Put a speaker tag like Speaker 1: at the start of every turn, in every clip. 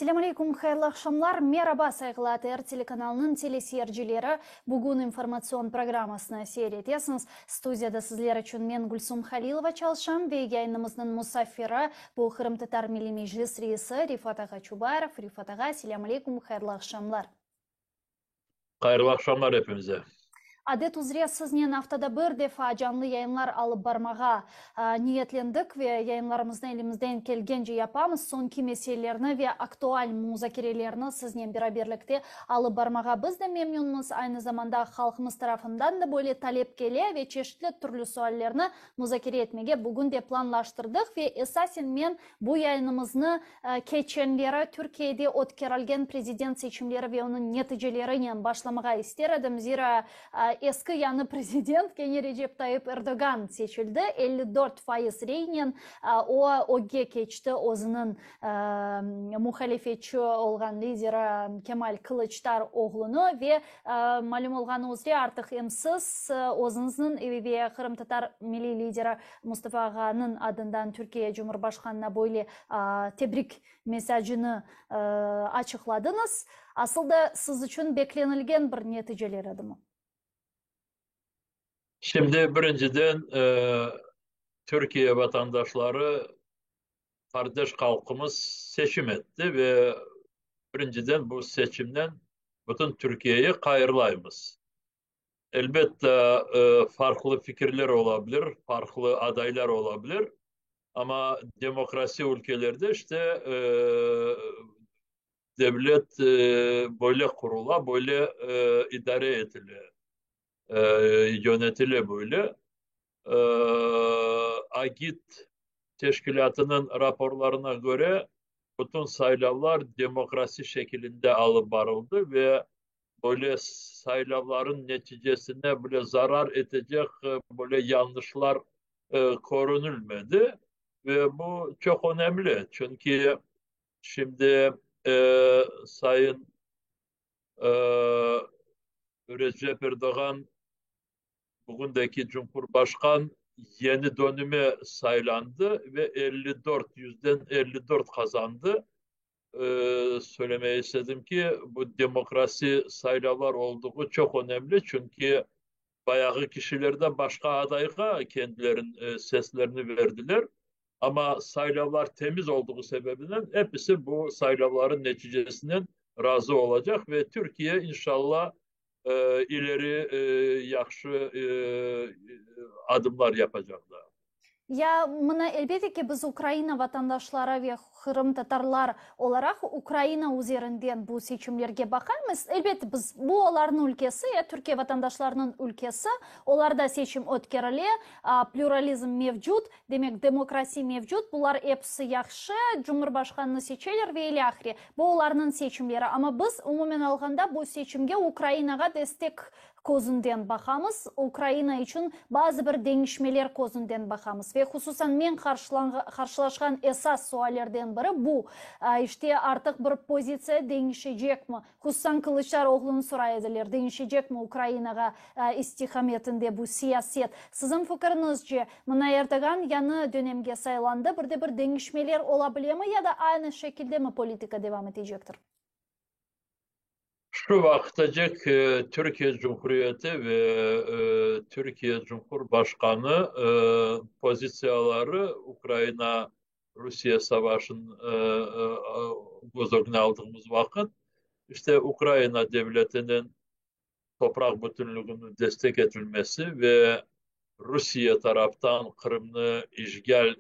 Speaker 1: Selamünaleyküm, hayırlı akşamlar. Merhaba saygılı ATR telekanalının teleseyircileri. Bugün informasyon programmasına seyredesiniz. Stüdiyada sizler için ben Gülsüm Halilova çalışam ve yayınımızın musafiri bu Kırım Tatar Milli Meclis Reisi Rifat Ağa Çubarov. Rifat Ağa, selamünaleyküm, hayırlı akşamlar.
Speaker 2: Hayırlı akşamlar hepimize.
Speaker 1: Adet üzere sizinle haftada bir defa canlı yayınlar alıp barmağa niyetlendik ve yayınlarımızda elimizden gelgence yapamız. Sonki meselelerini ve aktual müzakerelerini sizinle beraberlikte alıp barmağa biz de memnunuz. Aynı zamanda halkımız tarafından da böyle talep gele ve çeşitli türlü suallerini müzakere etmeye bugün de planlaştırdık ve esasen men bu yayınımızı geçenlere Türkiye'de ötkürülgen prezident seçimleri ve onun neticeleriyle başlamaya isterim. Zira eski yanı prezident Recep Tayyip Erdoğan seçildi. 54% reynen oga geçti. O'zining muhalefetçi olgan lider Kemal Kılıçdaroğlu'nu ve malum olgan üzere artık emsiz o'zingizning ve Kırım Tatar milli lideri Mustafa Ağa'nın adından Türkiye Cumhurbaşkanı'na böyle tebrik mesajını açıkladınız. Aslında siz için beklenilgen bir neticeler adı mı?
Speaker 2: Şimdi birinciden Türkiye vatandaşları kardeş halkımız seçim etti ve birinciden bu seçimden bütün Türkiye'yi hayırlayımız. Elbette farklı fikirler olabilir, farklı adaylar olabilir ama demokrasi ülkelerde işte devlet böyle kurula, böyle idare ediliyor, yönetili böyle. e, Agit teşkilatının raporlarına göre bütün saylavlar demokrasi şeklinde alıp varıldı ve böyle saylavların neticesine böyle zarar edecek böyle yanlışlar korunulmadı ve bu çok önemli çünkü şimdi Sayın e, Recep Erdoğan bugündeki Cumhurbaşkan yeni dönüme saylandı ve 54 kazandı. Söylemeyi istedim ki bu demokrasi saylavlar olduğu çok önemli çünkü bayağı kişiler de başka adayga kendilerin seslerini verdiler. Ama saylavlar temiz olduğu sebebinden hepsi bu saylavların neticesinden razı olacak ve Türkiye inşallah ileri yaxşı adımlar yapacaklar.
Speaker 1: Ya mına elbette ki biz Ukrayna vatandaşları ve Kırım Tatarlar olarak Ukrayna üzerinden bu seçimlerge bakarız. Elbette biz bu onların ülkesi, ya Türkiye vatandaşlarının ülkesi. Onlarda seçim ötkürüle, pluralizm mevcut, demek demokrasi mevcut. Bunlar hepsi yaxşı, Cumhurbaşkanını seçilir ve ile ahire. Bu onların seçimleri. Ama biz umumen alganda bu seçimge Ukrayna'ga destek közünden bakamız. Ukrayna için bazı bir değişmeler közünden bakamız. Ve hususan men karşılaşan esas suallerden biri bu. İşte artık bir pozitsiya değişecek mi? Hususan Kılıçdaroğlu'nu soraydılar. Değişecek mi Ukrayna'ga istikametinde bu siyaset? Sizin fikrinizce Mına Erdoğan yanı dönemge saylandı. Bir değişmeler olabilir mi ya da aynı şekilde mi politika devam edecektir?
Speaker 2: Şu vakitcek Türkiye Cumhuriyeti ve Türkiye Cumhurbaşkanı pozisyaları Ukrayna Rusya savaşın bozogunu aldığımız vakit işte Ukrayna devletinin toprak bütünlüğünü destek edilmesi ve Rusya taraftan Kırım'ı işgal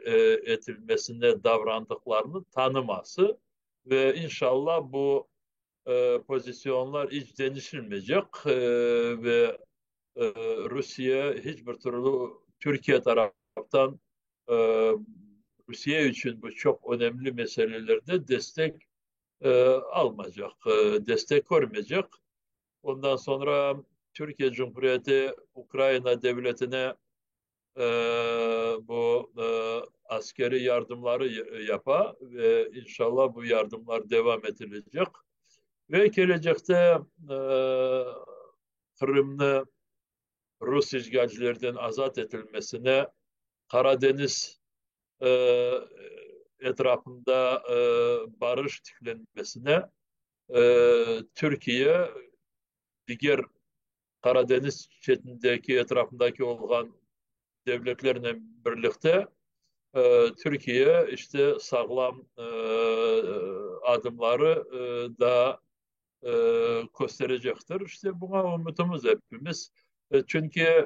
Speaker 2: edilmesine davrandıklarını tanıması ve inşallah bu pozisyonlar hiç değişilmeyecek ve Rusya hiçbir türlü Türkiye taraftan e, Rusya için bu çok önemli meselelerde destek almayacak, destek görmeyecek. Ondan sonra Türkiye Cumhuriyeti Ukrayna devletine e, bu askeri yardımları yapa ve inşallah bu yardımlar devam edilecek. Ve gelecekte e, Kırım'ı Rus işgalcilerden azat edilmesine Karadeniz e, etrafında barış tiklenmesine Türkiye diğer Karadeniz çetindeki etrafındaki olan devletlerle birlikte Türkiye işte sağlam adımları da gösterecektir. İşte buna umudumuz hepimiz. Çünkü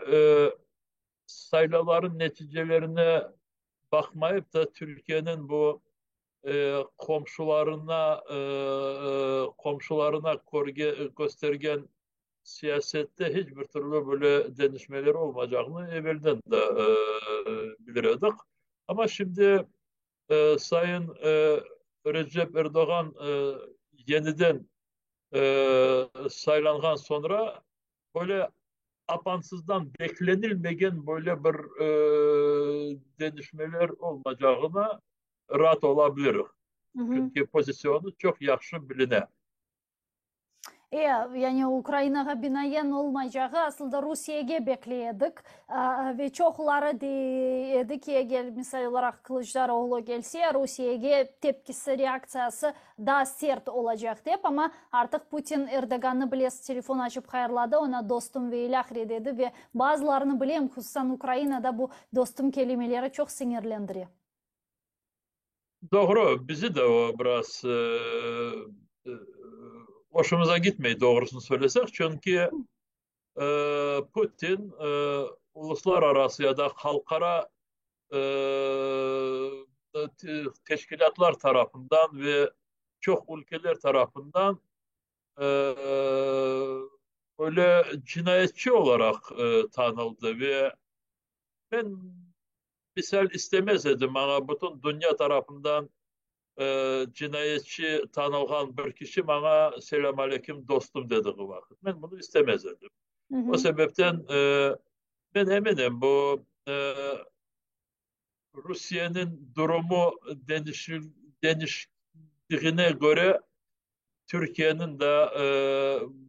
Speaker 2: sayıların neticelerine bakmayıp da Türkiye'nin bu komşularına göstergen siyasette hiçbir türlü böyle denişmeler olmayacağını evvelden de bilirdik. Ama şimdi Sayın Recep Erdoğan yeniden saylangan sonra böyle apansızdan beklenilmeyen böyle bir denişmeler olmayacağına rahat olabilir.
Speaker 1: Hı hı.
Speaker 2: Çünkü pozisyonu çok yaxşı biline.
Speaker 1: Yani Ukraynaga binayen olmayacağı aslında Rusya'ya bekleyedik ve çokları dedi ki eğer misal olarak Kılıçdaroğlu gelse Rusya'ya tepkisi reaksiyası daha sert olacak deyip ama artık Putin Erdoğan'ı bilesi telefon açıp hayırladı ona dostum ve ilahri dedi ve bazılarını bileyim hususan Ukrayna'da bu dostum kelimeleri çok sinirlendiriyor.
Speaker 2: Doğru, bizi de o biraz e, hoşumuza gitmeyi doğrusunu söylesek. Çünkü Putin uluslararası ya da halkara e, teşkilatlar tarafından ve çok ülkeler tarafından e, böyle cinayetçi olarak tanıldı ve ben misal istemez idim ama bütün dünya tarafından cinayetçi tanılgan bir kişi bana selam aleyküm dostum dediği vakit. Ben bunu istemez idim.
Speaker 1: Hı
Speaker 2: O
Speaker 1: hı.
Speaker 2: sebepten ben eminim bu Rusya'nın durumu deniştiğine göre Türkiye'nin de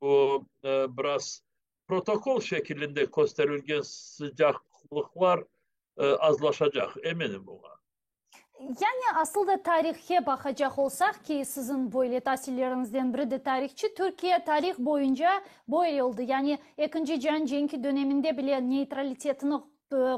Speaker 2: bu biraz protokol şeklinde gösterilgen sıcaklıklar azlaşacak. Eminim buna.
Speaker 1: Yani aslında tarihe bakacak olsak ki sizin böyle tahsillerinizden biri de tarihçi, Türkiye tarih boyunca böyle oldu. Yani 2. Can Cengi döneminde bile neytralitetini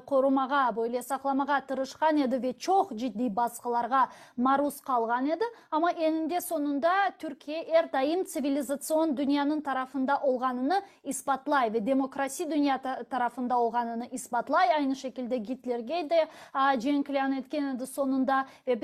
Speaker 1: korumaga, böyle saklamaga tırışkan edi ve çok ciddi baskılarga maruz kalgan edi. Ama eninde sonunda Türkiye her daim sivilizasyon dünyanın tarafında olganını ispatlay ve demokrasi dünya tarafında olganını ispatlay. Aynı şekilde Hitler'ge de cenkleyen etken edi sonunda ve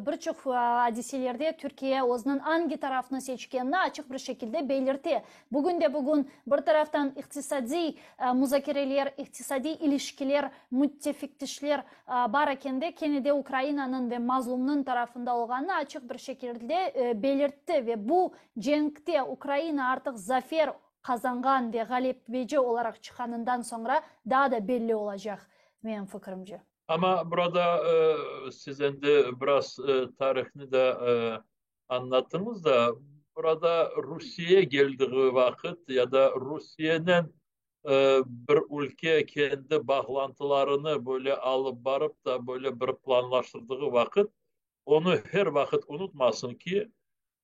Speaker 1: birçok hadiselerde Türkiye o'zining hangi tarafını seçkenini açık bir şekilde belirtti. Bugün bir taraftan iktisadi müzakereler, iktisadi ilişkiler, müttefikleşler var eken de Kennedy Ukrayna'nın ve mazlumның tarafında olganını açık bir şekilde belirtti ve bu cenkte Ukrayna artık zafer kazangan ve galipbeci olarak çıkanından sonra daha da belli olacak benim fikrimce.
Speaker 2: Ama burada sizin de biraz tarihini de anlattınız da burada Rusya'ya geldiği vakit ya da Rusya'nın bir ülke kendi bağlantılarını böyle alıp barıp da böyle bir planlaştırdığı vakit onu her vakit unutmasın ki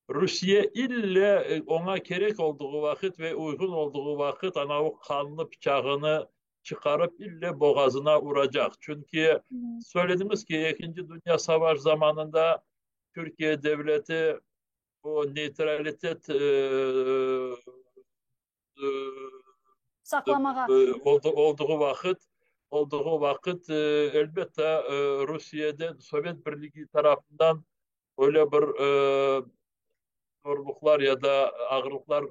Speaker 2: Rusya ille ona gerek olduğu vakit ve uygun olduğu vakit ana o kanlı bıçağını çıkarıp ille boğazına vuracak. Çünkü söylediniz ki İkinci Dünya Savaşı zamanında Türkiye devleti bu neutralitet
Speaker 1: Saklamaga.
Speaker 2: olduğu vakit elbette Rusya'da Sovyet Birliği tarafından öyle bir zorluklar ya da ağırlıklar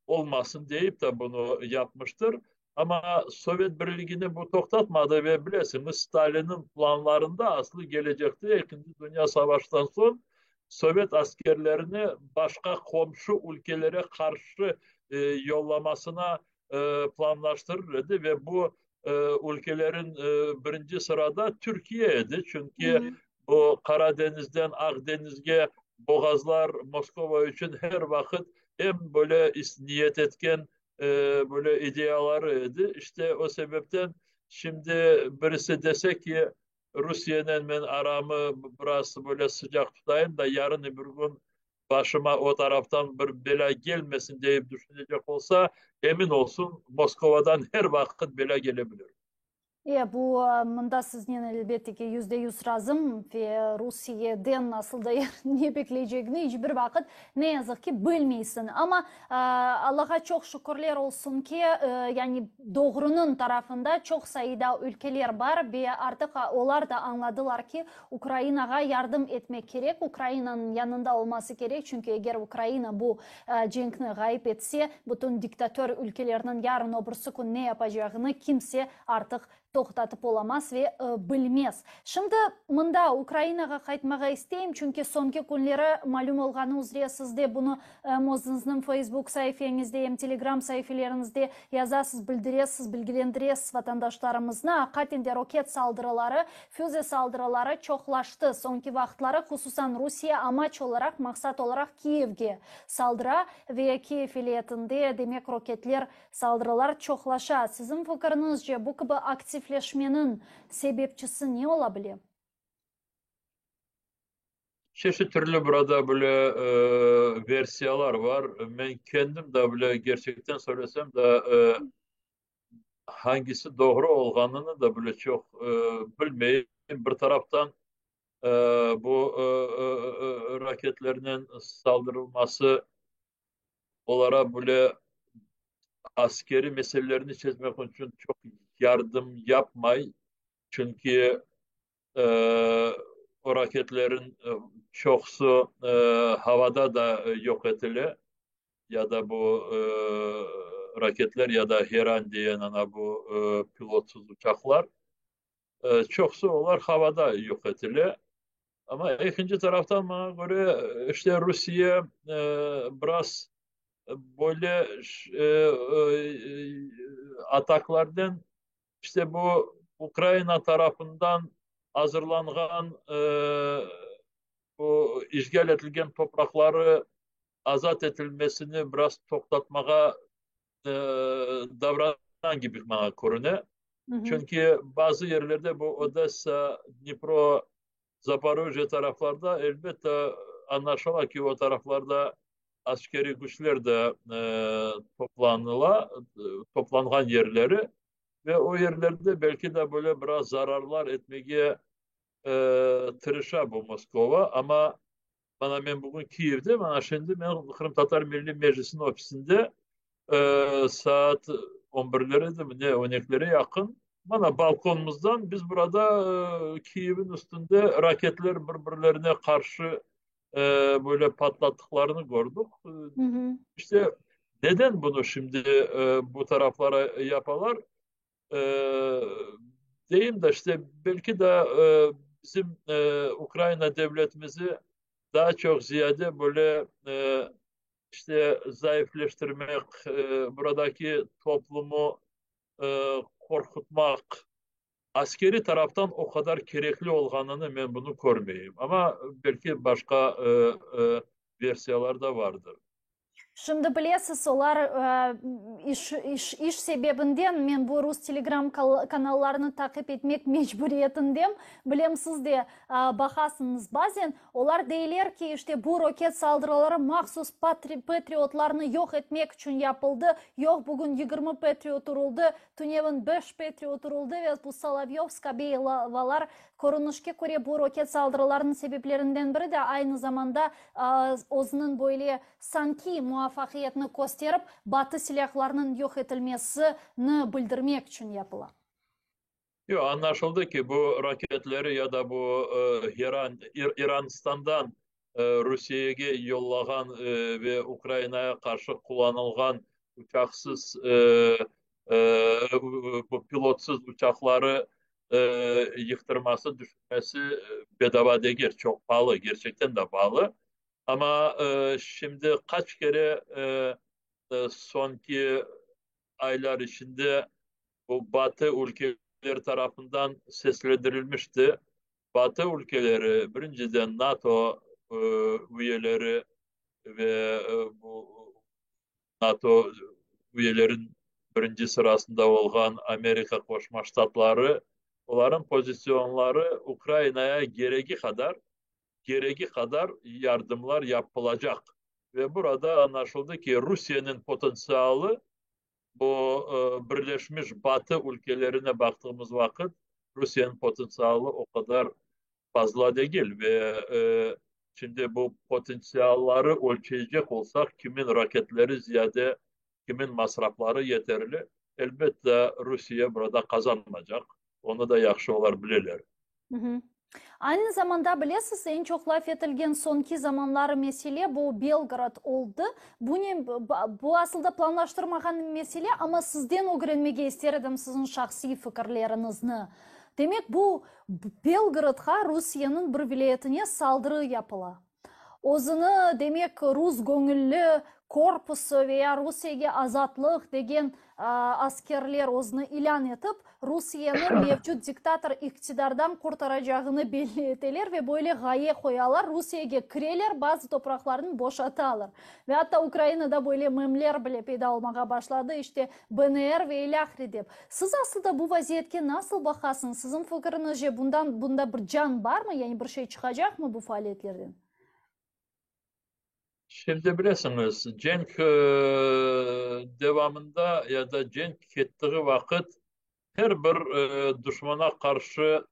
Speaker 2: olmasın deyip de bunu yapmıştır. Ama Sovyet Birliği'ni bu toktatmadı ve bilesiniz Stalin'in planlarında aslı gelecekti. İkinci Dünya Savaşı'ndan sonra Sovyet askerlerini başka komşu ülkelere karşı yollamasına planlaştırırdı ve bu ülkelerin birinci sırada Türkiye'ydi.
Speaker 1: Hı
Speaker 2: Çünkü
Speaker 1: hı.
Speaker 2: bu Karadeniz'den Akdeniz'e boğazlar Moskova için her vakit en böyle niyet etken böyle idealarıydı. İşte o sebepten şimdi birisi dese ki Rusya'nın ben aramı biraz böyle sıcak tutayım da yarın öbür gün başıma o taraftan bir bela gelmesin diye düşünecek olsa emin olsun Moskova'dan her vakit bela gelebilir.
Speaker 1: Bu mında sizden elbette ki %100 razım ve Rusya'dan nasıl da ne bekleyeceğini hiçbir vakit ne yazık ki bilmeysin. Ama Allah'a çok şükürler olsun ki yani doğrunun tarafında çok sayıda ülkeler var ve artık onlar da anladılar ki Ukrayna'ya yardım etmek gerek. Ukrayna'nın yanında olması gerek. Çünkü eğer Ukrayna bu cenkini kaybetse bütün diktatör ülkelerinin yarın öbürsü gün ne yapacağını kimse artık to'xtatib olamaz ve bilmez. Şimdi mında Ukraynaga qaytmaga isteyim çünkü sonki kunlari malum olgani uzra sizde bunu o'zingizning Facebook sayfangizda hem Telegram sayfalaringizda yazasiz, bildirasiz, bilgilendirasiz vatandaşlarimizni. Haqiqatda roket saldırıları, füze saldırıları çoxlaştı. Sonki vaqtlari xususan Rusiya amaç olarak, maksat olarak Kiyevga saldıra ve Kiyev vilayetinde demek roketler saldırılar çoxlaşa. Sizin fikrinizce bu gibi aktifleşmenin sebepçisi ne olabilir?
Speaker 2: Çeşit türlü burada böyle versiyalar var. Ben kendim de böyle gerçekten söylesem de hangisi doğru olganını da böyle çok bilmeyim. Bir taraftan e, bu raketlerinin saldırılması onlara böyle askeri meselelerini çözmek için çok yardım yapmay. Çünkü e, o raketlerin çoksu havada da yok edili ya da bu raketler ya da Heran diyen ana bu pilotsuz uçaklar çoksu onlar havada yok edili. Ama ikinci taraftan bana göre işte Rusya biraz böyle ataklardan işte bu Ukrayna tarafından hazırlanan bu işgal edilgen toprakları azat edilmesini biraz toklatmaya davranan gibi bana görünüyor.
Speaker 1: Hı hı.
Speaker 2: Çünkü bazı yerlerde bu Odessa, Dnipro, Zaporojye taraflarda elbette anlaşılan ki o taraflarda askeri güçler de toplanılan yerleri ve o yerlerde belki de böyle biraz zararlar etmeye tırışa bu Moskova ama bana ben bugün Kiev'de bana şimdi ben Kırım Tatar Milli Meclisi'nin ofisinde saat 11'lere de mi ne 12'lere yakın bana balkonumuzdan biz burada Kiev'in üstünde raketler birbirlerine karşı e, böyle patlattıklarını gördük.
Speaker 1: Hı hı.
Speaker 2: İşte neden bunu şimdi bu taraflara yaparlar? E, Diyeyim de işte belki de bizim Ukrayna devletimizi daha çok ziyade böyle işte zayıfleştirmek, buradaki toplumu korkutmak, askeri taraftan o kadar gerekli olganını ben bunu görmeyeyim. Ama belki başka versiyalar da vardır.
Speaker 1: Şimdi bilesiz olar iş sebebinden men bu Rus Telegram kanallarını takip etmek mecburiyetindeyim. Bilem siz de bakasınız bazen. Olar deyler ki işte bu roket saldırıları mahsus patriotlarını yok etmek için yapıldı. Yok bugün 20 patriot uruldu. Tunevin 5 patriot uruldu ve bu Solovyovska beyvalar korunuşka göre bu roket saldırılarının sebeplerinden biri de aynı zamanda o'zining böyle sanki muvaffaqiyatni gösterip Batı silahlarının yok edilmesini bildirmek için yapılan.
Speaker 2: Yok, anlaşıldı ki bu raketleri ya da bu İranistan'dan Rusya'ya yollanan ve Ukrayna'ya karşı kullanılan uçaksız bu pilotsuz uçakları e, yıktırması, düşürmesi bedava değil, çok pahalı, gerçekten de pahalı. Ama şimdi kaç kere sonki aylar içinde bu Batı ülkeleri tarafından seslendirilmişti. Batı ülkeleri birinciden NATO e, üyeleri ve bu NATO üyelerin birinci sırasında olan Amerika Koşma Ştatları onların pozisyonları Ukrayna'ya gereği kadar yardımlar yapılacak. Ve burada anlaşıldı ki Rusya'nın potansiyeli bu Birleşmiş Batı ülkelerine baktığımız vakit Rusya'nın potansiyeli o kadar fazla değil ve şimdi bu potansiyelleri ölçecek olsak kimin raketleri ziyade, kimin masrafları yeterli. Elbette Rusya burada kazanmayacak. Onu da yaxşı olar bilirler.
Speaker 1: Hı hı. Aynı zamanda bilesiz en çok laf etilgen sonki zamanları mesele bu Belgrad oldu. Bu aslında planlaştırmagan mesele ama sizden öğrenmege isterim sizin şahsi fikirlerinizni. Demek bu Belgrad'a Rusya'nın bir vilayetine saldırı yapıla. Ozını demek Rus gönüllü korpusu veya Rusya'ya azatlık degen askerler ozını ilan etip Rusya'nın mevcut diktatör iktidardan kurtaracağını belli eteler ve böyle gaye koyalar. Rusya'ya kireler, bazı topraklarını boşaltalar. Ve hatta Ukrayna'da böyle memler bile peyda olmaya başladı. İşte BNR ve ilahri deyip. Siz aslında bu vaziyetke nasıl bakasınız? Sizin fikrinizce bunda bir can var mı? Yani bir şey çıkacak mı bu faaliyetlerden?
Speaker 2: Şimdi bilirsiniz cenk devamında ya da cenk ettiği vakit her bir düşmana karşı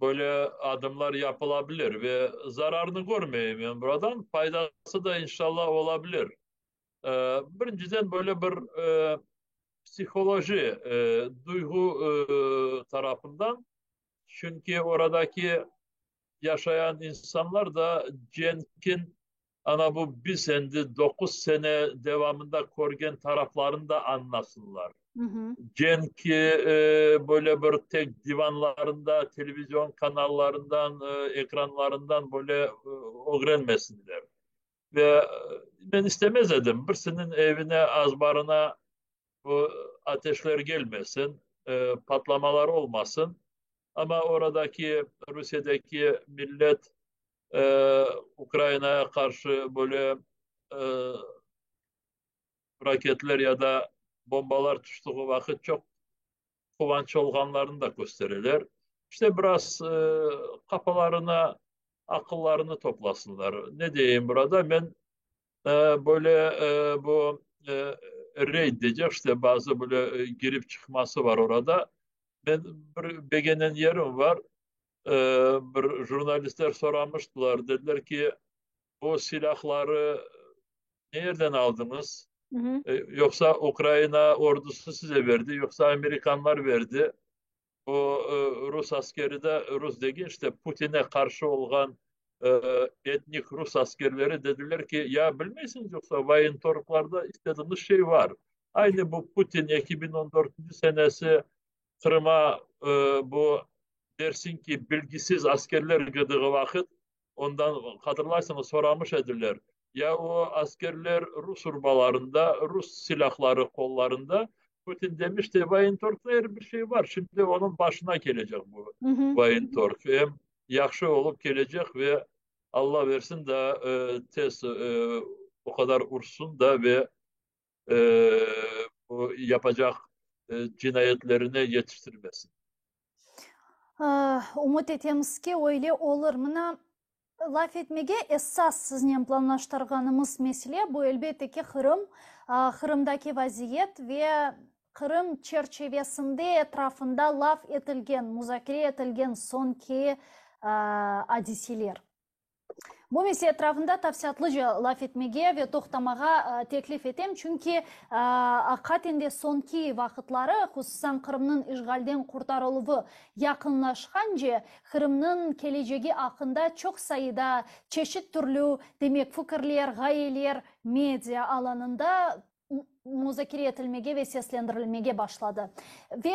Speaker 2: böyle adımlar yapılabilir ve zararını görmeyeyim yani buradan faydası da inşallah olabilir. Birinciden böyle bir psikoloji, duygu tarafından çünkü oradaki yaşayan insanlar da Cenk'in ana bu bir senedir 9 sene devamında korgen taraflarını da anlasınlar.
Speaker 1: Hı hı.
Speaker 2: Cenk'i böyle bir tek divanlarında, televizyon kanallarından, ekranlarından böyle öğrenmesinler. Ve ben istemez edim. Birisinin evine, azbarına bu ateşler gelmesin, patlamalar olmasın. Ama oradaki Rusya'daki millet Ukrayna'ya karşı böyle e, raketler ya da bombalar düştüğü vakit çok kıvanç olganlarını da gösterirler. İşte biraz kafalarına, akıllarını toplasınlar. Ne diyeyim burada? Ben böyle bu raid diyecek işte bazı böyle girip çıkması var orada. Ben bir begenen yerim var. E, Bir jurnalistler soramıştılar. Dediler ki bu silahları nereden aldınız?
Speaker 1: Hı hı.
Speaker 2: Yoksa Ukrayna ordusu size verdi, yoksa Amerikanlar verdi. Bu Rus askeri de Rus değil işte Putin'e karşı olan e, etnik Rus askerleri dediler ki ya bilmiyorsunuz yoksa Wayentork'larda istediğimiz şey var. Aynı bu Putin 2014 senesi Kırım'a bu dersin ki bilgisiz askerler girdiği vakit ondan hatırlarsanız soramış edirler. Ya o askerler Rus urbalarında, Rus silahları kollarında Putin demişti Wayentork'ta her bir şey var. Şimdi onun başına gelecek bu
Speaker 1: Hı hı.
Speaker 2: Wayentork. Hem yakşı olup gelecek ve Allah versin de tez o kadar ursun da ve e, bu yapacak cinayetlerine yetiştirmesin.
Speaker 1: Umut etemiz ki öyle olur. Mına laf etmege esas sizden planlaştırganımız mesele bu elbette ki Kırım, Kırım'daki vaziyet ve Kırım çerçevesinde etrafında laf etilgen, muzakere etilgen sonki hadisiler. Bu mesele etrafında tafsiyatlıca laf etmege ve toxtamağa teklif etem. Çünkü hakikaten sonki vakitları, hususan Kırım'ın işgalden kurtarılığı yakınlaşkanca Kırım'ın geleceği hakkında çok sayıda çeşit türlü demek fikirler, gayeler medya alanında muzakere edilmege ve seslendirilmege başladı. Ve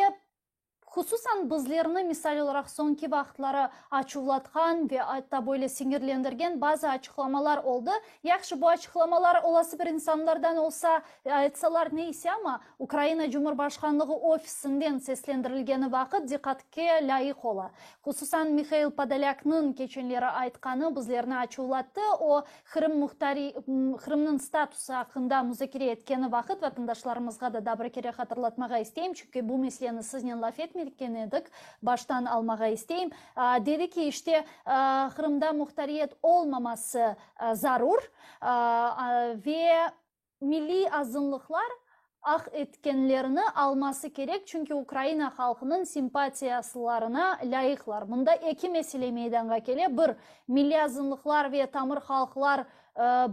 Speaker 1: hususan bizlerini misal olarak sonki vaxtları açıklatkan ve hatta böyle sinirlendirgen bazı açıklamalar oldu. Yaxşı bu açıklamalar olası bir insanlardan olsa etsalar neyse ama Ukrayna Cumhurbaşkanlığı ofisinden seslendirilgeni vakit dikkatke layık ola. Hususan Mikhail Podolyak'nın geçenleri aytkanı bizlerini açıklattı. O Kırım'ın statusu hakkında müzakere etkeni vakit vatandaşlarımızga da dabra kere hatırlatmağa isteyim. Çünkü bu meseleni sizden laf etmeyin. etmeyen edik. Baştan almağa isteyim. Dedi ki işte Kırım'da muhtariyet olmaması zarur ve milli azınlıklar etkenlerini alması gerek. Çünkü Ukrayna halkının simpatiyasılarına layıklar. Bunda iki mesele meydana geliyor. Bir, milli azınlıklar ve tamır halklar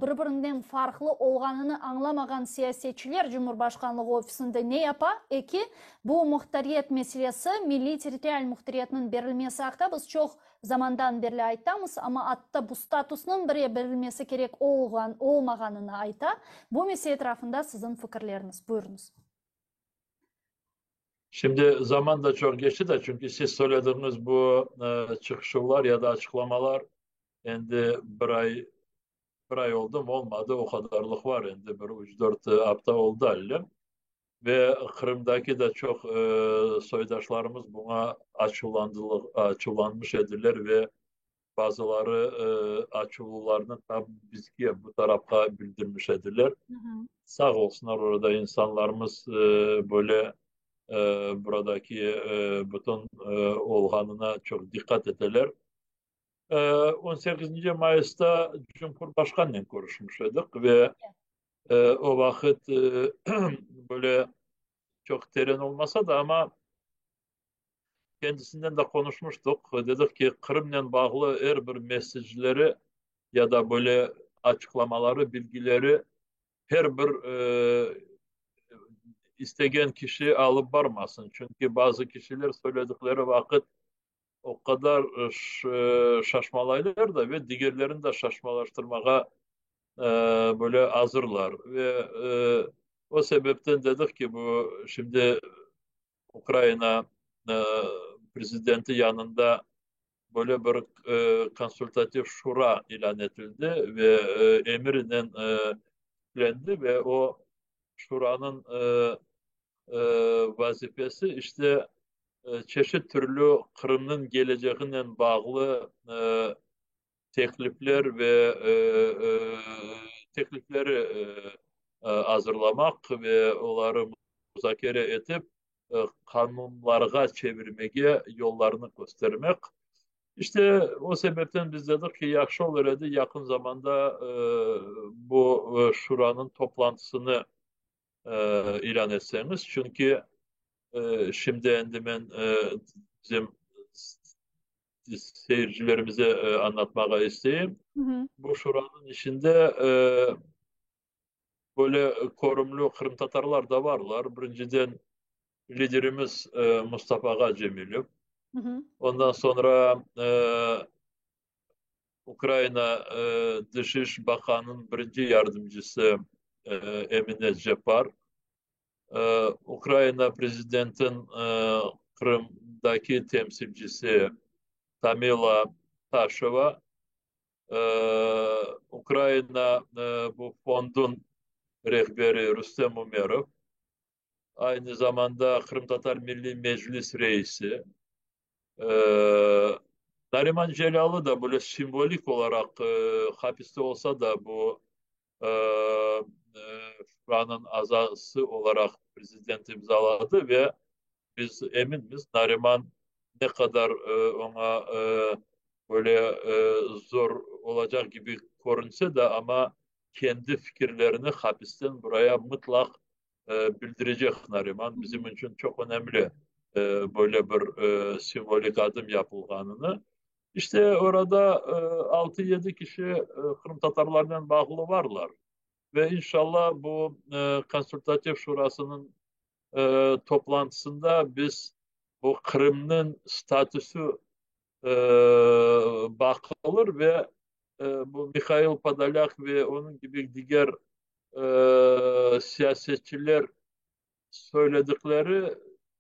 Speaker 1: birbirinden farklı olganını anlamagan siyasetçiler Cumhurbaşkanlığı ofisinde ne yapa? İki, bu muhtariyet meselesi, milli territorial muhtariyetinin verilmesi hakkında biz çok zamandan beri aytamiz, ama hatta bu statusunun biri verilmesi gerek olmaganını ayta. Bu mesele etrafında sizin fikirleriniz. Buyurunuz.
Speaker 2: Şimdi zaman da çok geçti de, çünkü siz söylediğiniz bu çıkışlar ya da açıklamalar şimdi bir ay oldu mu olmadı, o kadarlık var, şimdi bir 3-4 hafta oldu halim. Ve Kırım'daki de çok soydaşlarımız buna açılanmış ediler ve bazıları açılılarını tabi bizge bu tarafa bildirmiş ediler. Sağ olsunlar, orada insanlarımız böyle buradaki bütün olganına çok dikkat ederler. 18. Mayıs'ta Cumhurbaşkanı'yla görüşmüştük ve o vakit böyle çok derin olmasa da ama kendisinden de konuşmuştuk. Dedik ki Kırım'la bağlı her bir mesajları ya da böyle açıklamaları, bilgileri her bir isteyen kişi alıp varmasın. Çünkü bazı kişiler söyledikleri vakit o kadar şaşmalaylar da ve diğerlerini de şaşmalaştırmaya böyle hazırlar. Ve o sebepten dedik ki bu şimdi Ukrayna e, prezidenti yanında böyle bir konsultatif şura ilan edildi ve emirinden yüklendi ve o şuranın e, vazifesi işte çeşit türlü Kırım'ın geleceğinden bağlı teklifler ve teklifleri hazırlamak ve onları müzakere edip kanunlara çevirmeye yollarını göstermek. İşte o sebepten biz dedik ki yakşı olur idi yakın zamanda bu şuranın toplantısını ilan etseniz. Çünkü şimdi endimen bizim seyircilerimize anlatmaya isteyeyim.
Speaker 1: Hı hı.
Speaker 2: Bu şuranın içinde böyle korumlu Kırım Tatarlar da varlar. Birinciden liderimiz Mustafa Gacemilov.
Speaker 1: Hı hı.
Speaker 2: Ondan sonra Ukrayna Dışişleri Bakanı'nın birinci yardımcısı Emine Cepar. Ukrayna Prezidentin Kırım'daki temsilcisi Tamila Taşova. Ukrayna bu fondun rehberi Rüstem Umerov. Aynı zamanda Kırım Tatar Milli Meclis Reisi. Nariman Celalı da böyle simbolik olarak hapiste olsa da bu e, şuranın azası olarak prezident imzaladı ve biz eminiz Nariman ne kadar ona böyle zor olacak gibi görünse de ama kendi fikirlerini hapisten buraya mutlak bildirecek Nariman. Bizim için çok önemli böyle bir simbolik adım yapıldığını. İşte orada 6-7 kişi Kırım Tatarlarından bağlı varlar. Ve inşallah bu konsultatif şurasının toplantısında biz bu Kırım'ın statüsü e, bakılır ve bu Mikhail Podolyak ve onun gibi diğer siyasetçiler söyledikleri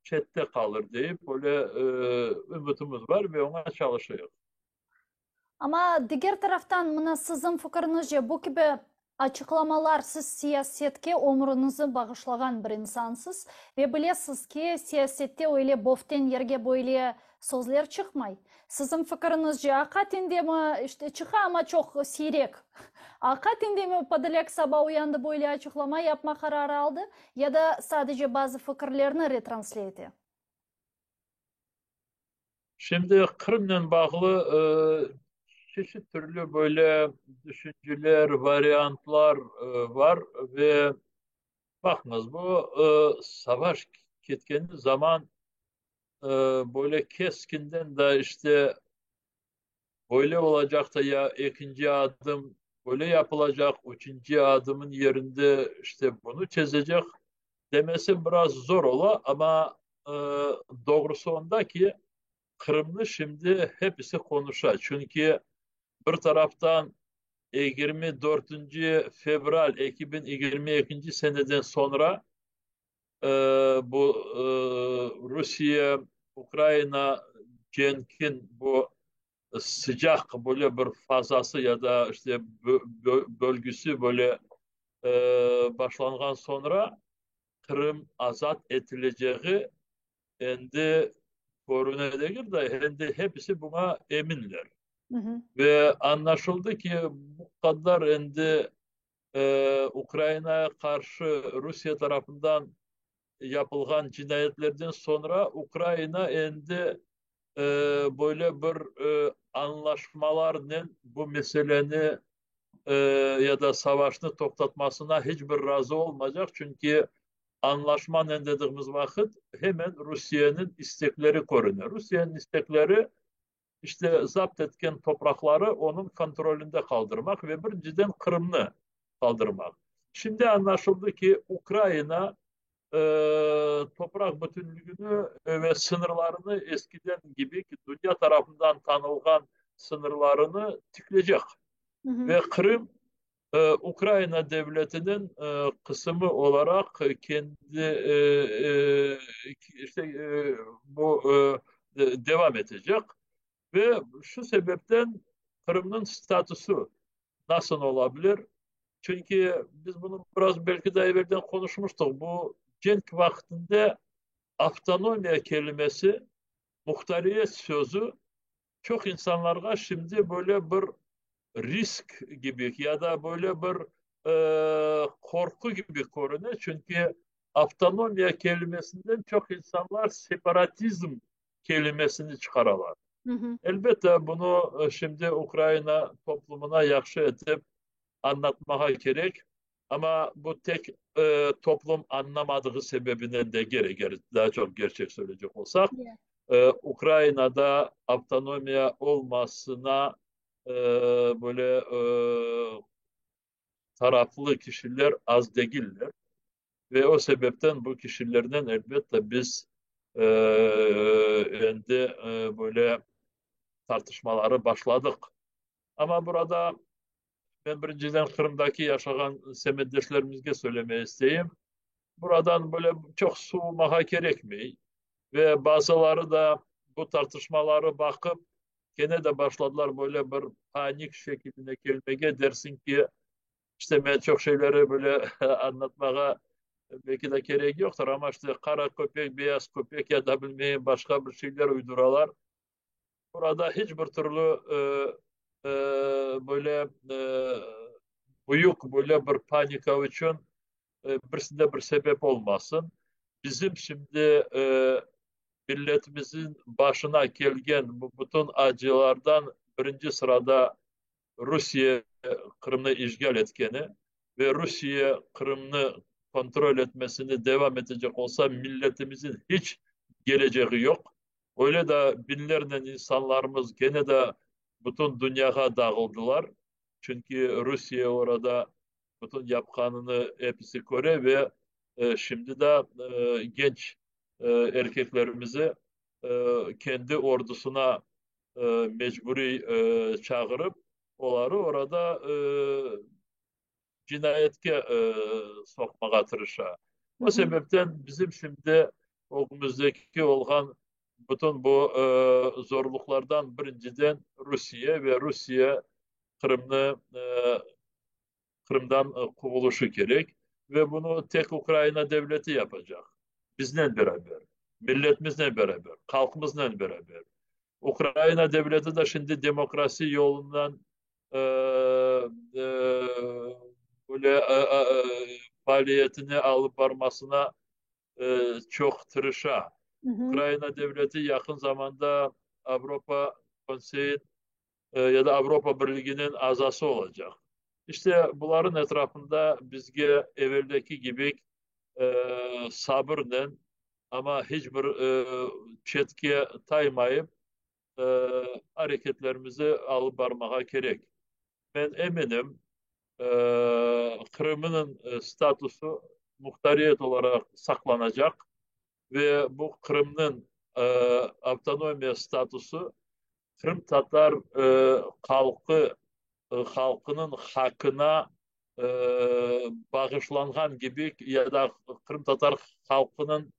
Speaker 2: chatte kalır deyip böyle ümitimiz var ve ona çalışıyoruz.
Speaker 1: Ama diğer taraftan mına sizin fikrinizce bu gibi açıklamalar, siz siyasetke ömrünüzü bağışlagan bir insansız ve bilesiz ki siyasette öyle boften yerge böyle sözler çıkmay. Sizin fikrinizce hakikaten mi işte çıka ama çok sirek. Hakikaten mi Podolyak sabah uyandı böyle açıklama yapma kararı aldı ya da sadece bazı fikirlerini retransle etti?
Speaker 2: Şimdi Kırım'la bağlı çeşit türlü böyle düşünceler, varyantlar var ve bakınız bu savaş ketken zaman e, böyle keskinden de işte böyle olacak da ya ikinci adım böyle yapılacak, üçüncü adımın yerinde işte bunu çizecek demesi biraz zor ola ama e, doğrusu onda ki Kırımlı şimdi hepsi konuşa. Çünkü bir taraftan 24. fevral 2022 seneden sonra e, bu Rusya, Ukrayna, Cenk'in bu sıcak böyle bir fazası ya da işte bölgüsü böyle e, başlangan sonra Kırım azat edileceği endi görünüyor da endi hepsi buna eminler.
Speaker 1: Hı hı.
Speaker 2: Ve anlaşıldı ki bu kadar endi Ukrayna'ya karşı Rusya tarafından yapılan cinayetlerden sonra Ukrayna endi e, böyle bir anlaşmaların bu meselenin e, ya da savaşını toktatmasına hiçbir razı olmayacak. Çünkü anlaşma ne dediğimiz vakit hemen Rusya'nın istekleri korunuyor. Rusya'nın istekleri işte zapt etken toprakları onun kontrolünde kaldırmak ve birinciden Kırım'ı kaldırmak. Şimdi anlaşıldı ki Ukrayna e, toprak bütünlüğünü ve sınırlarını eskiden gibi ki dünya tarafından tanınan sınırlarını tıklayacak.
Speaker 1: Hı hı.
Speaker 2: Ve Kırım Ukrayna devletinin kısmı olarak kendi işte bu devam edecek ve şu sebepten Kırım'ın statüsü nasıl olabilir? Çünkü biz bunu biraz belki de evvelden konuşmuştuk. Bu Cenk vaktinde avtonomiya kelimesi, muhtariyet sözü çok insanlara şimdi böyle bir risk gibi ya da böyle bir korku gibi görünüyor. Çünkü avtonomiya kelimesinden çok insanlar separatizm kelimesini çıkarırlar.
Speaker 1: Hı hı.
Speaker 2: Elbette bunu şimdi Ukrayna toplumuna yakşı edip anlatmaya gerek. Ama bu tek toplum anlamadığı sebebinden de geri daha çok gerçek söyleyecek olsak
Speaker 1: Yeah.
Speaker 2: Ukrayna'da avtonomiya olmasına e, böyle taraflı kişiler az değiller ve o sebepten bu kişilerden elbette biz kendi böyle tartışmaları başladık. Ama burada ben birinciden Kırım'daki yaşayan semedeşlerimizge söylemeyi isteyeyim. Buradan böyle çok soğumaya gerekmiyor. Ve bazıları da bu tartışmaları bakıp gene de başladılar böyle bir panik şeklinde gelmeye dersin ki işte ben çok şeyleri böyle anlatmaya belki de gerek yoktur ama işte kara köpek, beyaz köpek ya da bilmeyin başka bir şeyler uyduralar. Burada hiçbir türlü e, böyle büyük böyle bir panika için birisinde bir sebep olmasın. Bizim şimdi milletimizin başına gelgen bu bütün acılardan birinci sırada Rusya Kırım'ı işgal etkeni ve Rusya Kırım'ı kontrol etmesini devam edecek olsa milletimizin hiç geleceği yok. Öyle de binlerden insanlarımız gene de bütün dünyaya dağıldılar. Çünkü Rusya orada bütün yapkanını hepsi Kore ve şimdi de genç erkeklerimizi kendi ordusuna e, mecburi çağırıp onları orada cinayetke sokmaya tırışa.
Speaker 1: Hı
Speaker 2: O
Speaker 1: hı.
Speaker 2: sebepten bizim şimdi okulumuzdaki olan bütün bu zorluklardan birinciden Rusya ve Rusya Kırım'ı Kırım'dan kovuluşu gerek ve bunu tek Ukrayna devleti yapacak. Bizle beraber, milletimizle beraber, halkımızla beraber. Ukrayna devleti de şimdi demokrasi yolundan e, e, böyle faaliyetini alıp varmasına çok tırışa.
Speaker 1: Hı hı.
Speaker 2: Ukrayna devleti yakın zamanda Avrupa Konseyi ya da Avrupa Birliği'nin azası olacak. İşte bunların etrafında bizge evveldeki gibi sabırla ama hiçbir çetkiye taymayıp e, hareketlerimizi alıp varmaya gerek. Ben eminim e, Kırım'ın statüsü muhtariyet olarak saklanacak ve bu Kırım'ın e, avtonomiya statüsü Kırım Tatar halkı halkının hakkına e, bağışlanan gibi ya da Kırım Tatar halkının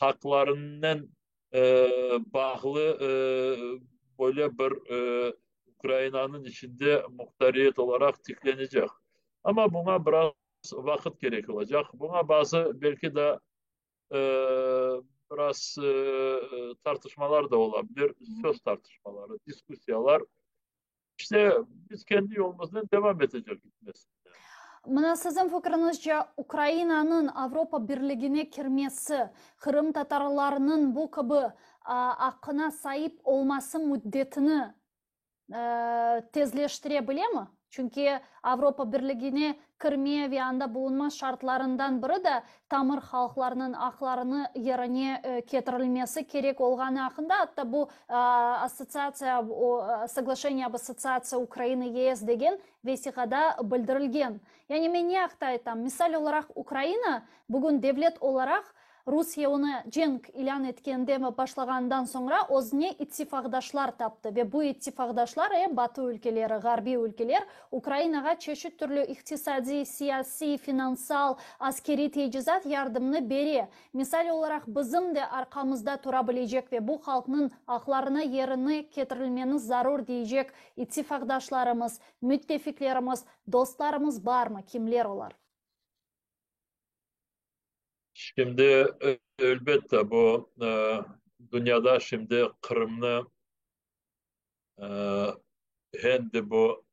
Speaker 2: haklarının e, bağlı böyle bir Ukrayna'nın içinde muhtariyet olarak tiklenecek. Ama buna biraz vakit gerek olacak. Buna bazı belki de e, biraz tartışmalar da olabilir. Söz tartışmaları, diskusyalar işte biz kendi yolumuzdan devam edeceğiz gitmesin.
Speaker 1: Мына сіздің пікіріңізше Украинаның Авропа Бірлігіне кірмесі Қырым татарларының бұл кібі ақына сайып olması müddetini tezleştire bile mi? Çünkü Avrupa Birliği'ne kirmeye ve anda bulunma şartlarından biri de tamır halklarının haklarını yerine getirilmesi gerek olğanı hakkında. Hatta bu assotsiasiya, соглашение об ассоциации Украины ЕС деген весиқада bildirilgen. Yani men ne aytam? Misal olarak Ukrayna bugün devlet olarak Rusya onu cenk ilan etkende başlagandan sonra özüne ittifakdaşlar taptı ve bu ittifakdaşlar Batı ülkeleri, Garbi ülkeler Ukrayna'ya çeşit türlü iktisadi, siyasi, finansal, askeri tecizat yardımını beri. Misal olarak bizim de arkamızda durabilecek ve bu halkın haklarına yerine getirilmeniz zarur diyecek ittifakdaşlarımız, müttefiklerimiz, dostlarımız var mı? Kimler olar?
Speaker 2: Şimdi elbette bu dünyada şimdi Kırım'ı e, hem bu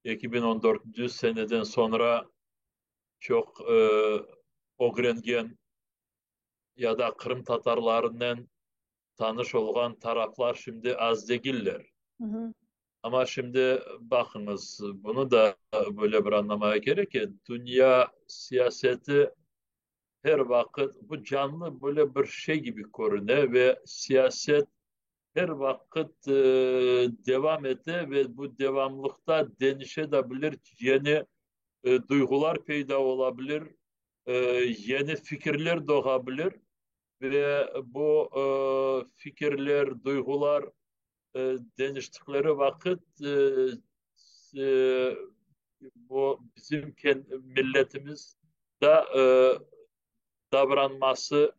Speaker 2: 2014. seneden sonra çok Ogrengen ya da Kırım Tatarlarından tanış olan taraflar şimdi az değiller.
Speaker 1: Hı hı.
Speaker 2: Ama şimdi bakınız bunu da böyle bir anlamaya gerek ki dünya siyaseti her vakit bu canlı böyle bir şey gibi görünüyor ve siyaset her vakit devam ede ve bu devamlıkta değişebilir, yeni duygular peyda olabilir, e, yeni fikirler doğabilir ve bu fikirler, duygular değiştikleri vakit e, bu bizim milletimiz de davranması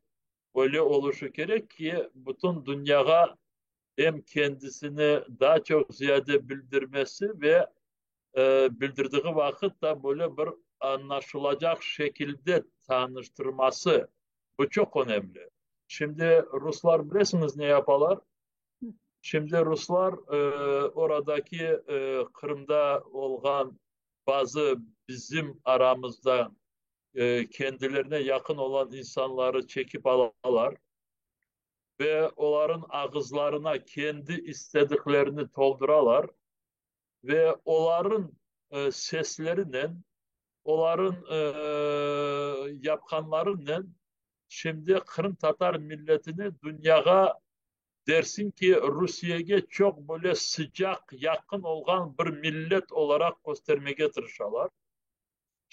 Speaker 2: öyle oluşu gerek ki bütün dünyaya hem kendisini daha çok ziyade bildirmesi ve bildirdiği vakit de böyle bir anlaşılacak şekilde tanıştırması. Bu çok önemli. Şimdi Ruslar bilirsiniz ne yaparlar? Şimdi Ruslar oradaki Kırım'da olan bazı bizim aramızda kendilerine yakın olan insanları çekip alırlar ve onların ağızlarına kendi istediklerini doldurarlar ve onların sesleriyle, onların yapkanlarıyla şimdi Kırım Tatar milletini dünyaya dersin ki Rusya'ya çok böyle sıcak, yakın olan bir millet olarak göstermeye çalışıyorlar.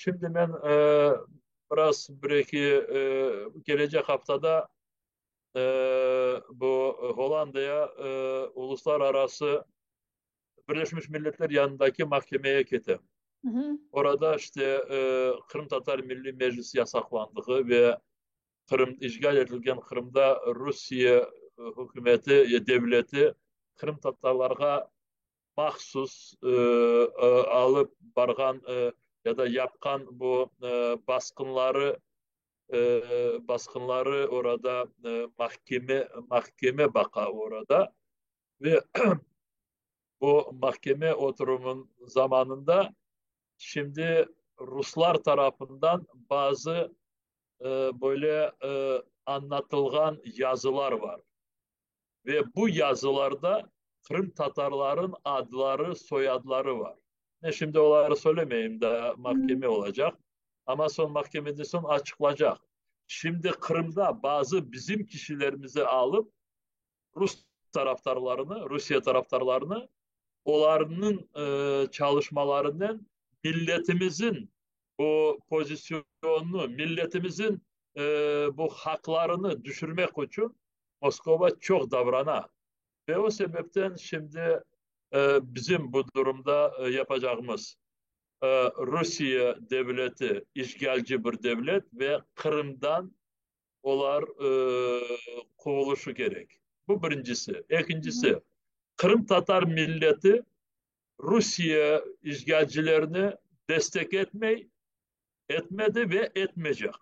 Speaker 2: Şimdi ben biraz belki gelecek haftada e, bu Hollanda'ya uluslararası Birleşmiş Milletler yanındaki mahkemeye gittim.
Speaker 1: Hı hı.
Speaker 2: Orada işte Kırım Tatar Milli Meclisi yasaklandığı ve Kırım işgal edilgen Kırım'da Rusya hükümeti, devleti Kırım Tatarlarga mahsus alıp bargan ya da yapkan bu baskınları orada mahkeme baka orada ve bu mahkeme oturumun zamanında şimdi Ruslar tarafından bazı böyle anlatılgan yazılar var ve bu yazılarda Kırım Tatarların adları, soyadları var. Ne şimdi onları söylemeyeyim, daha
Speaker 1: Hı
Speaker 2: mahkeme olacak. Ama son mahkemede son açıklayacak. Şimdi Kırım'da bazı bizim kişilerimizi alıp Rus taraftarlarını, Rusya taraftarlarını, onların çalışmalarından milletimizin bu pozisyonunu, milletimizin e, bu haklarını düşürmek için Moskova çok davrana. Ve o sebepten şimdi bizim bu durumda yapacağımız Rusya devleti işgalci bir devlet ve Kırım'dan olar kovuluşu gerek. Bu birincisi.
Speaker 1: hı.
Speaker 2: İkincisi, Kırım Tatar milleti Rusya işgalcilerini destek etmedi ve etmeyecek.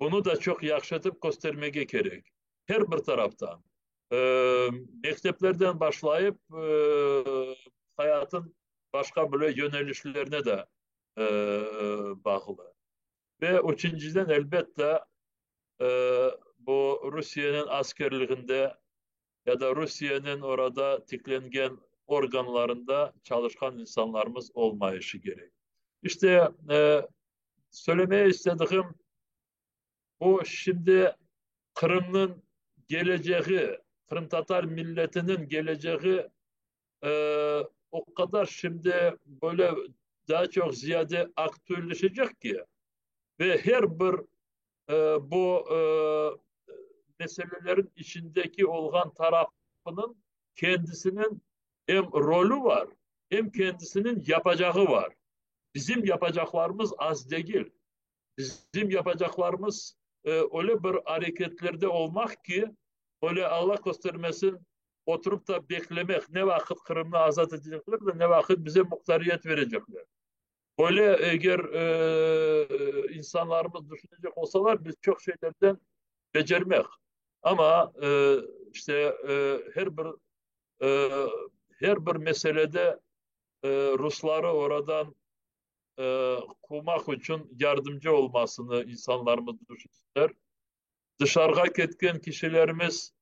Speaker 2: Bunu da çok yaşatıp göstermeye gerek. Her bir taraftan. Mekteplerden başlayıp hayatın başka böyle yönelişlerine de e, bağlı. Ve üçüncüden elbette e, bu Rusya'nın askerliğinde ya da Rusya'nın orada tiklengen organlarında çalışkan insanlarımız olmayışı gerek. İşte söylemeye istediğim bu şimdi Kırım'ın geleceği, Kırım Tatar milletinin geleceği e, o kadar şimdi böyle daha çok ziyade aktüelleşecek ki ve her bir bu meselelerin içindeki olan tarafının kendisinin hem rolü var hem kendisinin yapacağı var. Bizim yapacaklarımız az değil. Bizim yapacaklarımız öyle bir hareketlerde olmak ki öyle Allah göstermesin oturup da beklemek ne vakit Kırım'ı azat edecekler de ne vakit bize muhtariyet verecekler. Böyle eğer insanlarımız düşünecek olsalar biz çok şeylerden becermek. Ama işte her bir e, her bir meselede Rusları oradan kovmak için yardımcı olmasını insanlarımız düşünsünler. Dışarıya gitken kişilerimiz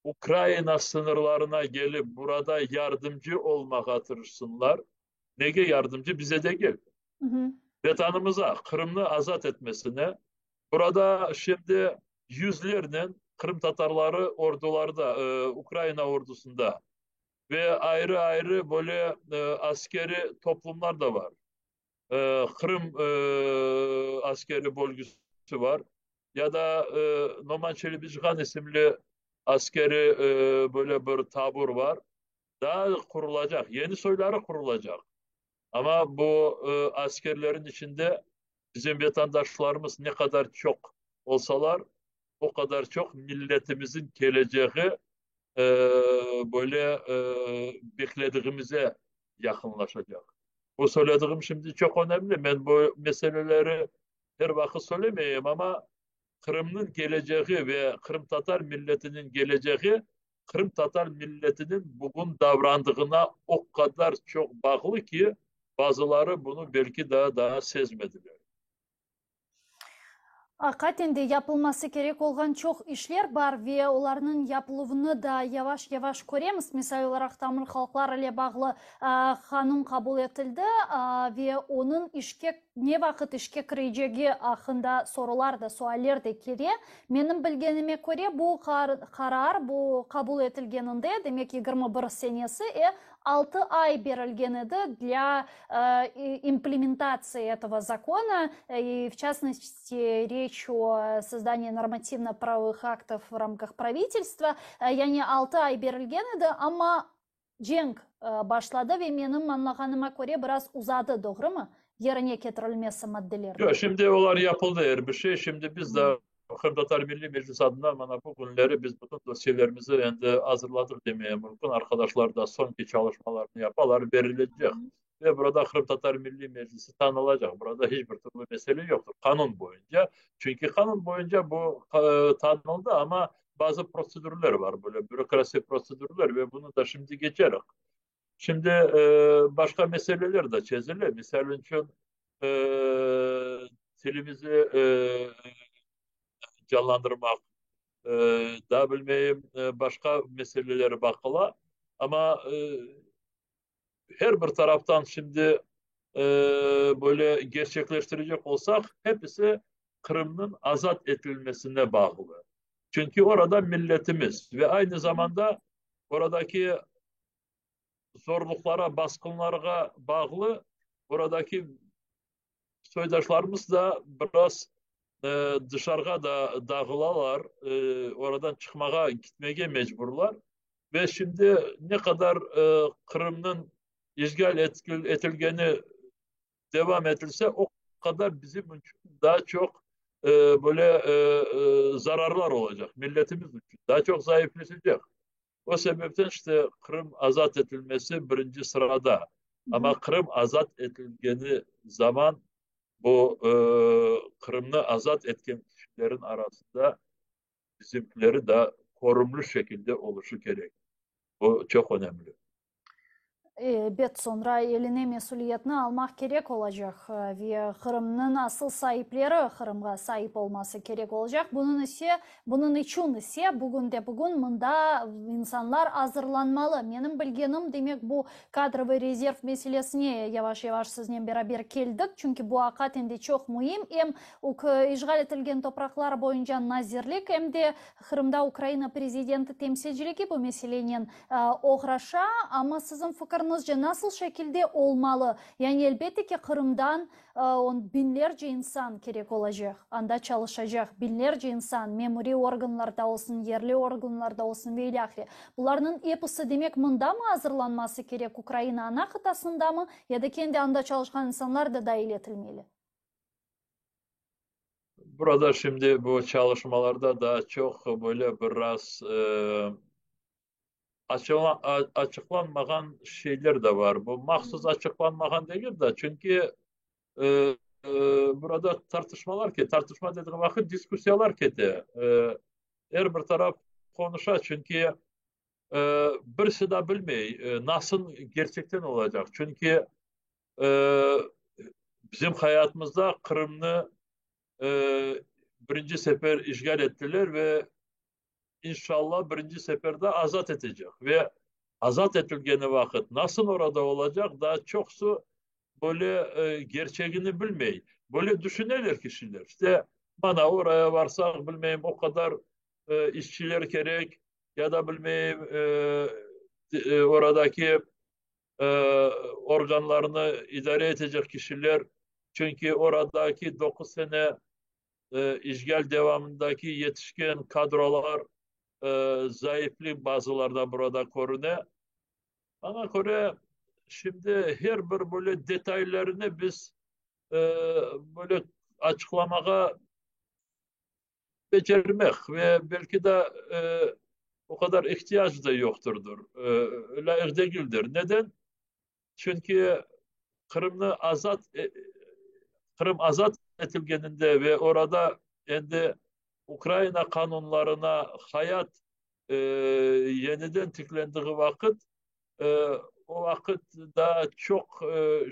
Speaker 2: Ukrayna sınırlarına gelip burada yardımcı olmaya tırışsınlar. Nege yardımcı? Bize de gel.
Speaker 1: Hı hı.
Speaker 2: Vatanımıza, Kırım'ı azat etmesine. Burada şimdi yüzlerle Kırım Tatarları orduları da Ukrayna ordusunda ve ayrı ayrı böyle askeri toplumlar da var. Kırım askeri bölgesi var. Ya da Noman Çelebiçkan isimli askeri böyle bir tabur var. Daha kurulacak. Yeni soyları kurulacak. Ama bu askerlerin içinde bizim vatandaşlarımız ne kadar çok olsalar o kadar çok milletimizin geleceği e, böyle beklediğimize yakınlaşacak. Bu söylediğim şimdi çok önemli. Ben bu meseleleri her vakit söylemeyeyim ama Kırım'ın geleceği ve Kırım Tatar milletinin geleceği Kırım Tatar milletinin bugün davrandığına o kadar çok bağlı ki bazıları bunu belki daha sezmediler.
Speaker 1: Hakikaten de yapılması gerek olan çok işler var ve onların yapılımını da yavaş yavaş görüyoruz. Misal olarak Tamil halklar ile bağlı kanun kabul edildi ve onun işke ne vakit işke kireceği hakkında sorular da sualler da geliyor. Benim bilgenime göre bu karar bu kabul edilgeninde demek ki 21 senesi 6 ay verilген edi для имплементации этого закона. И в частности, речь о создании нормативно-правовых актов в рамках правительства. Yani 6 ay verilген edi ama cenk başladı ve benim anlaganyma göre biraz uzadı, doğru mu? Yerine getirilmesi maddelerinin.
Speaker 2: Yok, şimdi onlar yapıldı her bir şey. Şimdi biz de Kırım Tatar Milli Meclis adına bana bu günleri biz bütün dosyalarımızı yani hazırladık demeye mümkün. Arkadaşlar da sonki çalışmalarını yaparlar, verilecek. Ve burada Kırım Tatar Milli Meclisi tanılacak. Burada hiçbir türlü mesele yoktur. Kanun boyunca. Çünkü kanun boyunca bu tanındı ama bazı prosedürler var. Böyle bürokrasi prosedürler ve bunu da şimdi geçerek. Şimdi başka meseleler de çözülür. Misal için e, dilimizi canlandırmak, daha bilmeyeyim başka meselelere bakıla. Ama her bir taraftan şimdi e, böyle gerçekleştirecek olsak hepsi Kırım'ın azat edilmesine bağlı. Çünkü orada milletimiz ve aynı zamanda oradaki zorluklara, baskınlara bağlı oradaki soydaşlarımız da biraz dışarıya da dağılalar, oradan çıkmaya, gitmeye mecburlar. Ve şimdi ne kadar Kırım'ın işgal edilgeni devam edilse o kadar bizim için daha çok böyle zararlar olacak. Milletimiz için daha çok zayıflayacak. O sebepten işte Kırım azat edilmesi birinci sırada.
Speaker 1: Hı hı.
Speaker 2: Ama Kırım azat edilgeni zaman bu Kırım'ı azat etken kişilerin arasında bizimkileri de korumlu şekilde oluşu gerek. Bu çok önemli.
Speaker 1: Bet sonra eline mesuliyetini almak gerek olacak ve Kırım'ın asıl sahipleri Kırım'a sahip olması gerek olacak. Bunun için ise bugün mında insanlar hazırlanmalı. Benim bilgenim demek bu kadrovi rezerv meselesine yavaş yavaş sizinle beraber geldik. Çünkü bu hakikaten çok mühim. Hem işgal edilgen topraklar boyunca nazirlik hem de Kırım'da Ukrayna prezidenti temsilciliği bu meselenin uğraşa ama sizin fikriniz nasıl şekilde olmalı? Yani elbette ki Kırım'dan binlerce insan gerek olacak. Anda çalışacak binlerce insan memuri organlarda olsun, yerli organlarda olsun ve ilahire. Bunların hepsi demek mında mı hazırlanması gerek Ukrayna ana kıtasında mı ya da kendi anda çalışan insanlar da dahil edilmeli?
Speaker 2: Burada şimdi bu çalışmalarda daha çok böyle biraz açıklanmayan şeyler de var. Bu mahsus açıklanmayan değil de çünkü e, e, burada tartışma dediğim vakit diskusyalar kedi. Her bir taraf konuşa çünkü birisi de bilmey nasıl gerçekten olacak. Çünkü e, bizim hayatımızda Kırım'ı e, birinci sefer işgal ettiler ve inşallah birinci seferde azat edecek. Ve azat edilgeni vakit nasıl orada olacak daha çoksu böyle gerçeğini bilmeyi. Böyle düşünürler kişiler. İşte bana oraya varsak bilmeyeyim o kadar işçiler gerek ya da bilmeyeyim oradaki e, organlarını idare edecek kişiler. Çünkü oradaki 9 sene işgal devamındaki yetişkin kadrolar zayıflık bazılarda burada Kore. Ama Kore şimdi her bir böyle detaylarını biz e, böyle açıklamaya becermek ve belki de e, o kadar ihtiyaç da yokturdur. Öyle değildir. Neden? Çünkü Kırım'ı Kırım azat edilgeninde ve orada kendi Ukrayna kanunlarına hayat yeniden tıklandığı vakit e, o vakit daha çok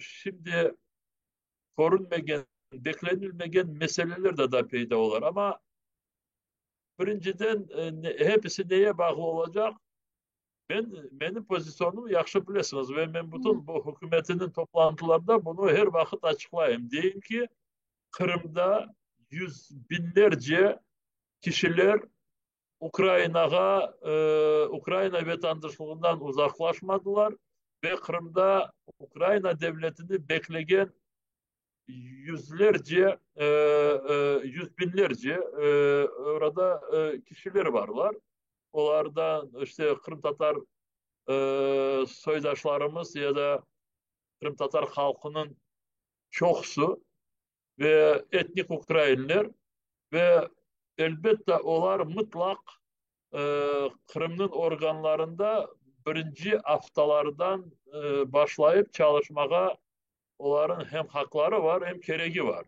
Speaker 2: şimdi korunmayan, beklenilmeyen meseleler de peyda olur. Ama birinciden hepsi neye bağlı olacak? Benim pozisyonumu yaxşı bilirsiniz ve ben bütün bu hükümetinin toplantılarında bunu her vakit açıklayayım. Diyeyim ki Kırım'da yüz binlerce kişiler Ukrayna vatandaşlığından uzaklaşmadılar ve Kırım'da Ukrayna devletini bekleyen yüz binlerce orada kişiler varlar. Onlardan işte Kırım Tatar soydaşlarımız ya da Kırım Tatar halkının çoksu ve etnik Ukraynalılar ve elbette onlar mutlak e, Kırım'ın organlarında birinci haftalardan başlayıp çalışmaya onların hem hakları var hem gereği var.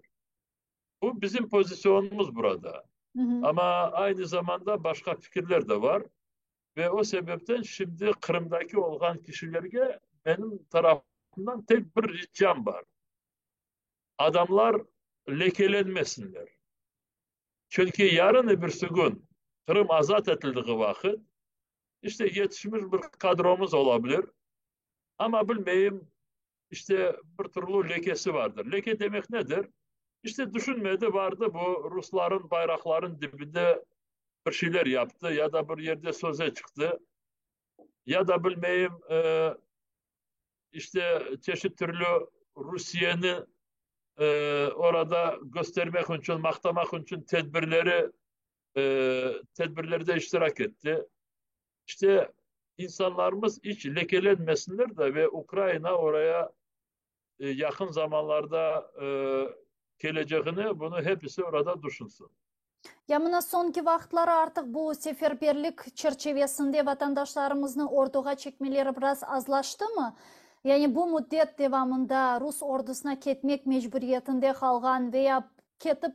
Speaker 2: Bu bizim pozisyonumuz burada.
Speaker 1: Hı hı.
Speaker 2: Ama aynı zamanda başka fikirler de var. Ve o sebepten şimdi Kırım'daki olan kişilerge benim tarafımdan tek bir ricam var. Adamlar lekelenmesinler. Çünkü yarın bir gün Kırım azat edildiği vakit işte yetişmiş bir kadromuz olabilir. Ama bilmeyeyim işte bir türlü lekesi vardır. Leke demek nedir? İşte düşünmedi vardı bu Rusların bayrakların dibinde bir şeyler yaptı ya da bir yerde söze çıktı ya da bilmeyeyim işte çeşit türlü Rusya'nı orada göstermek için, maktamak için tedbirlerde iştirak etti. İşte insanlarımız hiç lekelenmesinler de ve Ukrayna oraya yakın zamanlarda geleceğini bunu hepsi orada düşünsün.
Speaker 1: Ya mına sonki vaxtları artık bu seferberlik çerçevesinde vatandaşlarımızın orduğa çekmeleri biraz azlaştı mı? Yani bu müddet devamında Rus ordusuna ketmek mecburiyetinde kalgan veya ketip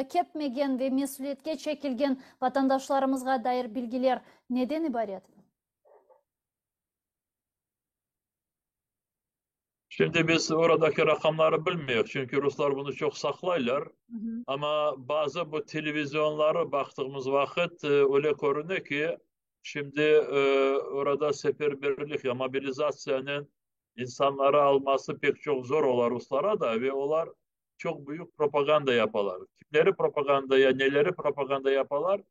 Speaker 1: ketmegen ve mesuliyetke çekilgen vatandaşlarımızga dair bilgiler neden ibaret?
Speaker 2: Şimdi biz oradaki rakamları bilmiyoruz. Çünkü Ruslar bunu çok saklaylar.
Speaker 1: Hı hı.
Speaker 2: Ama bazı bu televizyonlara baktığımız vakit öyle görünüyor ki şimdi orada seferberlik ya mobilizasyonun insanları alması pek çok zor olar Ruslara da ve onlar çok büyük propaganda yaparlar. Kimleri propagandaya, neleri propaganda yaparlar?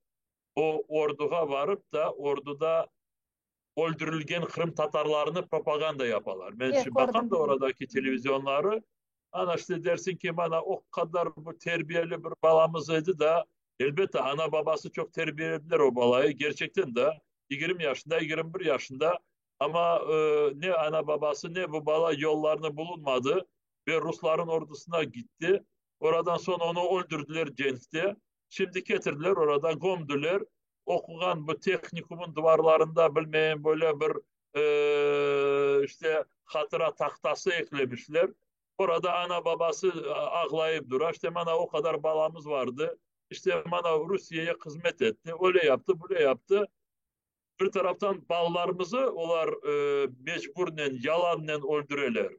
Speaker 2: O orduya varıp da orduda öldürülgen Kırım Tatarlarını propaganda yaparlar. Ben
Speaker 1: Evet,
Speaker 2: şimdi
Speaker 1: gördüm.
Speaker 2: bakan da oradaki televizyonları ana işte dersin ki bana o kadar bu terbiyeli bir balamızıydı da elbette ana babası çok terbiyelediler o balayı. Gerçekten de 20 yaşında 21 yaşında ama ne ana babası ne bu bala yollarını bulunmadı ve Rusların ordusuna gitti. Oradan sonra onu öldürdüler Cenk'te. Şimdi getirdiler oradan gömdüler okuyan bu teknikumun duvarlarında bilmeyen böyle bir işte hatıra tahtası eklemişler. Orada ana babası ağlayıp durar. İşte bana o kadar balamız vardı. İşte bana Rusya'ya hizmet etti. Öyle yaptı, böyle yaptı. Bir taraftan ballarımızı onlar mecburen, yalanla öldüreler.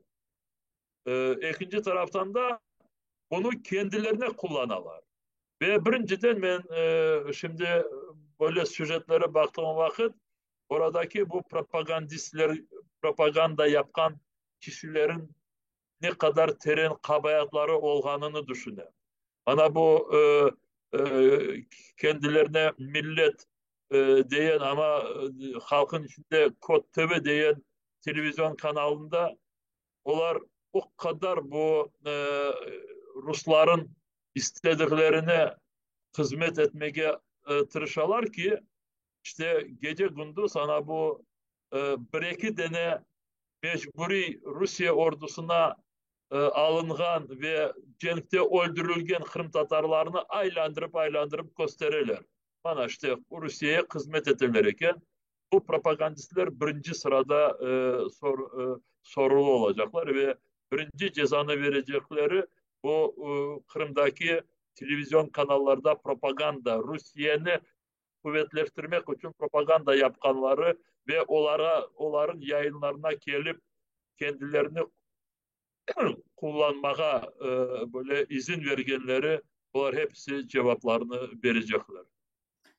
Speaker 2: İkinci taraftan da bunu kendilerine kullanırlar. Ve birinciden ben şimdi böyle süjetlere baktığım vakit oradaki bu propagandistler, propaganda yapan kişilerin ne kadar terin kabahatları olganını düşünüyorum. Bana bu kendilerine millet diyen ama halkın içinde Kod TV diyen televizyon kanalında onlar o kadar bu Rusların istediklerini hizmet etmeye tırışalar ki işte gece gündüz sana bu bir iki tane mecburi Rusya ordusuna alıngan ve cenkte öldürülgen Kırım Tatarlarını aylandırıp gösterirler. Bana işte Rusya'ya hizmet ederlerken bu propagandistler birinci sırada sorulu olacaklar ve birinci cezanı verecekleri bu Kırım'daki televizyon kanallarda propaganda, Rusya'nı kuvvetleştirmek için propaganda yapanları ve onların yayınlarına gelip kendilerini kullanmaya böyle izin vergenleri bunlar hepsi cevaplarını verecekler.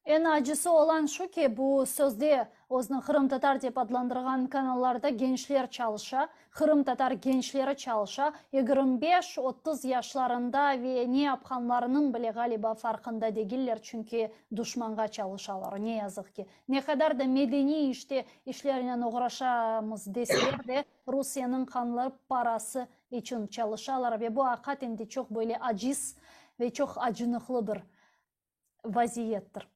Speaker 1: En acısı olan şu ki bu sözde özünü Kırım Tatar deyip adlandırgan kanallarda gençler çalışa, Kırım Tatar gençleri çalışa, 25-30 yaşlarında ve ne yapkanlarının bile galiba farkında değiller çünkü düşmanga çalışalar ne yazık ki. Ne kadar da medeni işte işlerine uğraşamız deseler de Rusya'nın kanları parası için çalışalar ve bu hakikaten de çok böyle aciz ve çok acınıklı bir vaziyettir.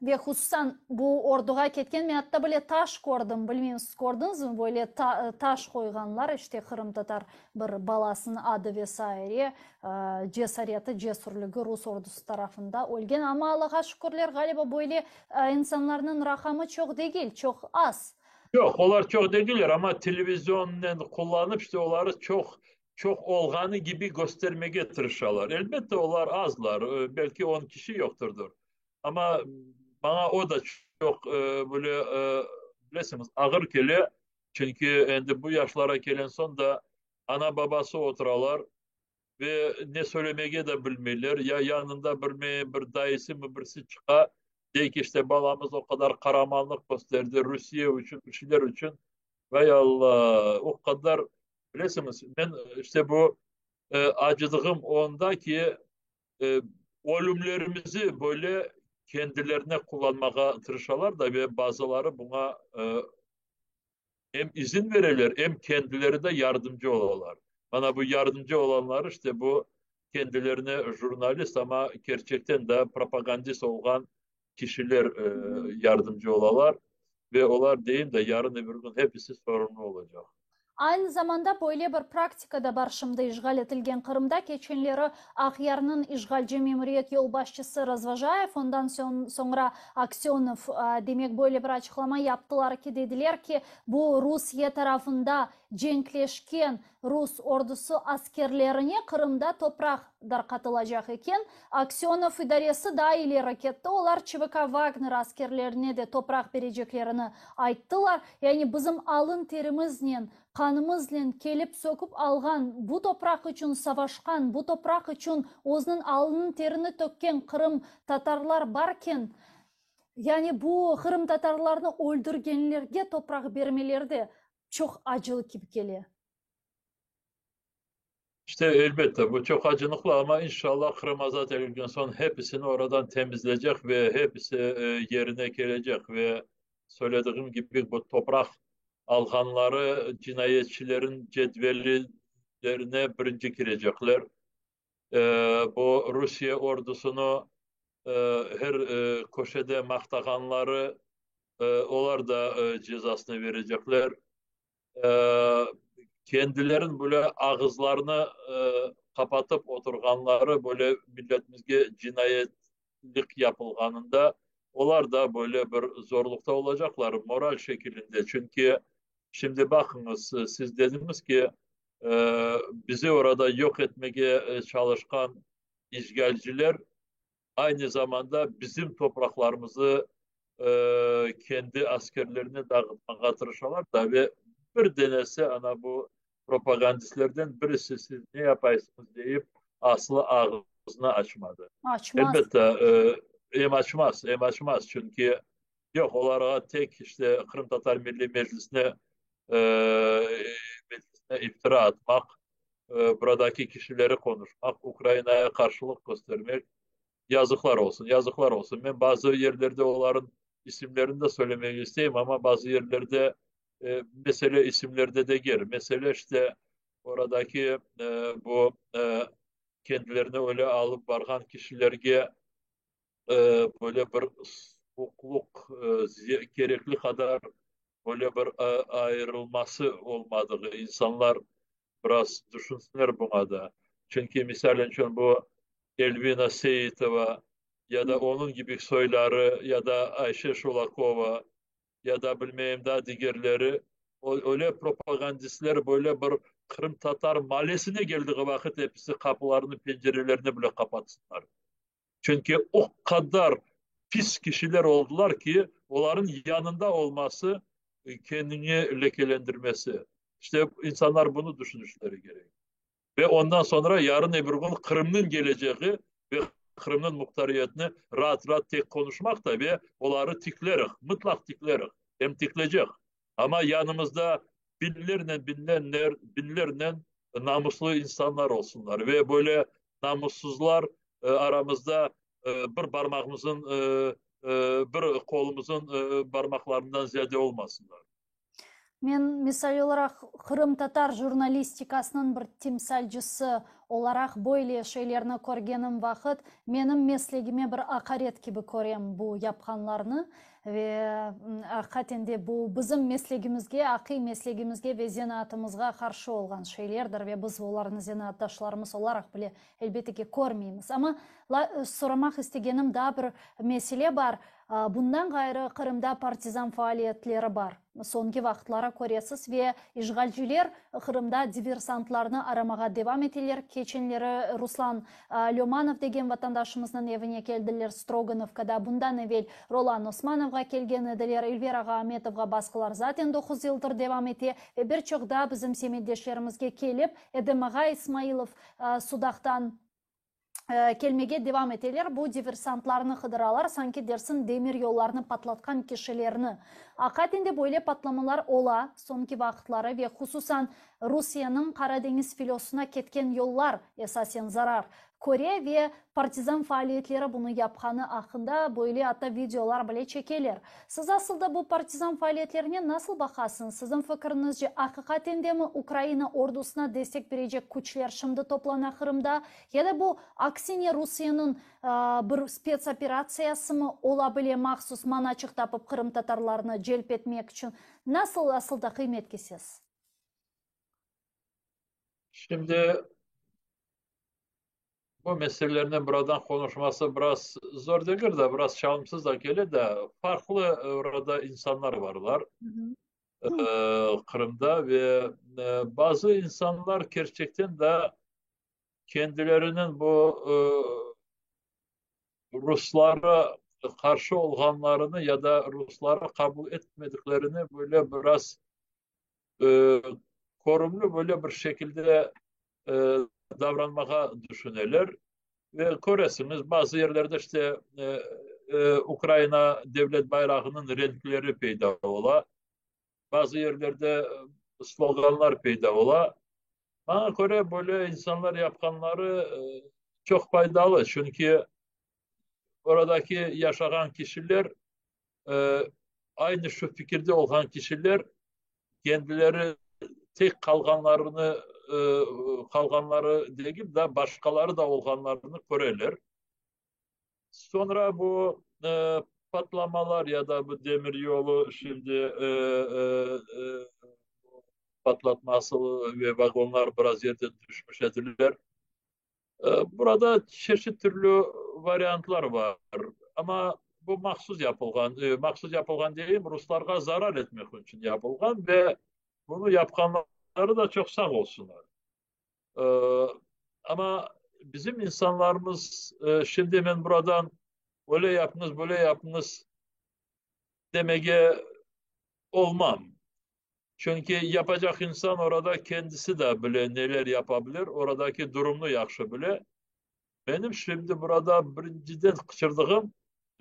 Speaker 1: Ve hususan bu orduğa ketken men hatta böyle taş gördüm. Bilmiyorum siz gördünüz mü? Böyle taş koyganlar işte Kırım Tatar bir balasının adı vesaire cesareti, cesurluğu Rus ordusu tarafında olgen ama Allah'a şükürler galiba böyle insanların rakamı çok değil, çok az.
Speaker 2: Yok, onlar çok değiller ama televizyondan kullanıp işte onları çok olganı gibi göstermeye tırışıyorlar. Elbette onlar azlar. Belki 10 kişi yokturdur. Ama bana o da çok böyle bilesiniz ağır geliyor. Çünkü şimdi bu yaşlara gelen son da ana babası oturalar ve ne söylemeye de bilmirler. Ya yanında bir dayısı mı birisi çıka Deyik işte balamız o kadar karamanlık gösterdi Rusya için, bir şeyler için. Vay Allah, o kadar bilesiniz. Ben işte bu acıdığım onda ki e, ölümlerimizi böyle kendilerine kullanmaya tırışalar da ve bazıları buna hem izin verirler hem kendileri de yardımcı olurlar. Bana bu yardımcı olanlar işte bu kendilerine jurnalist ama gerçekten de propagandist olan kişiler
Speaker 1: Hı hı.
Speaker 2: yardımcı olurlar ve onlar değil de yarın öbür gün hepsi sorumlu olacak.
Speaker 1: Aynı zamanda böyle bir praktikada var şimdi işgal etilgen Kırım'da geçenleri Akhyar'ın işgalci memuriyet yolbaşçısı Razvajayev ondan sonra Aksyonov demek böyle bir açıklama yaptılar ki dediler ki bu Rusya tarafında cenkleşken Rus ordusu askerlerine Kırım'da toprak darkatılacak iken Aksyonov idaresi daha ileri gitti. Olar ÇVK Wagner askerlerine de toprak vereceklerini ayttılar. Yani bizim alın terimizle kanımızla kelip sokup algan, bu toprak için savaşkan, bu toprak için o'zining alnının terini tökken Kırım Tatarlar barken, yani bu Kırım Tatarlarını öldürgenlerge toprak vermeleri de çok acılı gibi geliyor.
Speaker 2: İşte elbette bu çok acınıklı ama inşallah Kırım Azat edildikten sonra hepsini oradan temizleyecek ve hepsi yerine gelecek ve söylediğim gibi bu toprak alganları cinayetçilerin cetvellerine birinci girecekler. E, Bu Rusya ordusunu e, her köşede maktaganları onlar da cezasını verecekler. E, Kendilerin böyle ağızlarını kapatıp oturganları böyle milletimizge cinayetlik yapılganında onlar da böyle bir zorlukta olacaklar moral şeklinde. Çünkü şimdi bakınız siz dediniz ki e, bizi orada yok etmeye çalışkan işgalciler aynı zamanda bizim topraklarımızı kendi askerlerine dağıtmaya tırışıyorlar da ve bir denese ana bu propagandistlerden birisi siz ne yapaysınız deyip aslı ağzını açmadı.
Speaker 1: Açmaz.
Speaker 2: Elbette em açmaz çünkü yok olarak tek işte Kırım Tatar Milli e, Meclisine iftira atmak, buradaki kişileri konuşmak, Ukrayna'ya karşılık göstermek. Yazıklar olsun, yazıklar olsun. Ben bazı yerlerde onların isimlerini de söylemek isteyeyim ama bazı yerlerde mesele isimlerde de gir. Mesele işte oradaki bu kendilerini öyle alıp vargan kişilerge böyle bir hukukluk gerekli kadar böyle bir ayrılması olmadığı insanlar biraz düşünsünler buna da. Çünkü misalen için bu Elvina Seyitova ya da onun gibi soyları ya da Ayşe Şolakova ya da bilmeyeyim daha diğerleri öyle propagandistler böyle bir Kırım Tatar mahallesine geldiği vakit hepsi kapılarını pencerelerini bile kapatsınlar. Çünkü o kadar pis kişiler oldular ki onların yanında olması kendini lekelendirmesi. İşte insanlar bunu düşünüşleri gerek. Ve ondan sonra yarın öbür gün Kırım'ın geleceği ve Kırım'ın muhtariyetini rahat rahat tek konuşmak da ve onları tiklerik, mutlak tiklerik. Hem tikleyecek. Ama yanımızda binlerle namuslu insanlar olsunlar ve böyle namussuzlar aramızda bir parmağımızın bir kolumuzun parmaklarından ziyade olmasınlar.
Speaker 1: Men misal olarak Kırım Tatar jurnalistikasının bir timsalcısı olarak böyle şeylerini көргенім vakit benim mesleğime bir akaret gibi görem bu yapkanlarını ve hakikaten de bu bizim mesleğimizge, akı mesleğimizge ve zenatımızga karşı olan şeylerdir ve biz onların zenatdaşlarımız olarak bile elbette ki görmeyimiz. Ama soramak istegenim daha bir mesele var. Bundan gayrı Kırım'da partizan faaliyetleri var. Sonki vaxtlara koryasız ve işgalciler Kırım'da diversantlarını aramağa devam ettiler. Geçenleri Ruslan Lyomanov degen vatandaşımızın evine geldiler Stroganovka'da. Bundan evvel Rolan Osmanov'a kelgen ediler. Elvira Ahmetov'a baskılar zaten 9 yıldır devam etti. Ve birçok da bizim semiydeşlerimizge kelip Edemağa İsmailov Sudak'tan келмеге devam eteler. Bu diversantlarını kıdıralar, sanki dersin demir yollarını patlatkan kişilerini. Akatinde böyle patlamalar ola, sonki vakitları ve hususan Rusya'nın Karadeniz filosuna ketken yollar esasen zarar. Kore ve partizan faaliyetleri bunu yapkanı hakkında böyle hatta videolar bile çekeler. Siz aslında bu partizan faaliyetlerine nasıl bakasınız? Sizin fikrinizce hakikaten de mi Ukrayna ordusuna destek verecek güçler şimdi toplanan Kırım'da ya da bu aksine Rusya'nın bir spetsoperasyası mı olabilir mahsus manaçık tapıp Kırım Tatarlarını celp etmek için nasıl aslında kıymetkisiz?
Speaker 2: Şimdi bu meselelerin buradan konuşması biraz zor değil de biraz şansımız da gelir de farklı orada insanlar varlar
Speaker 1: Hı hı.
Speaker 2: Kırım'da ve bazı insanlar gerçekten de kendilerinin bu Ruslara karşı olanlarını ya da Ruslara kabul etmediklerini böyle biraz e, korumlu böyle bir şekilde e, davranmaya düşünürler. Ve Kore'siniz bazı yerlerde işte Ukrayna devlet bayrağının renkleri peyda ola. Bazı yerlerde sloganlar peyda ola. Bana göre böyle insanlar yapkanları çok faydalı. Çünkü oradaki yaşayan kişiler e, aynı şu fikirde olan kişiler kendileri tek kalganları değil de başkaları da olanlarını görürler. Sonra bu patlamalar ya da bu demiryolu şimdi patlatması ve vagonlar biraz yerden düşmüş edilir. Burada çeşit türlü varyantlar var. Ama bu mahsus yapılgan diyeyim Ruslara zarar etmek için yapılgan ve bunu yapanları da çok sağ olsunlar. E, Ama bizim insanlarımız şimdi ben buradan öyle yapınız, böyle yapınız demeye olmam. Çünkü yapacak insan orada kendisi de bile neler yapabilir, oradaki durumunu yakşı bile. Benim şimdi burada birinciden kaçırdığım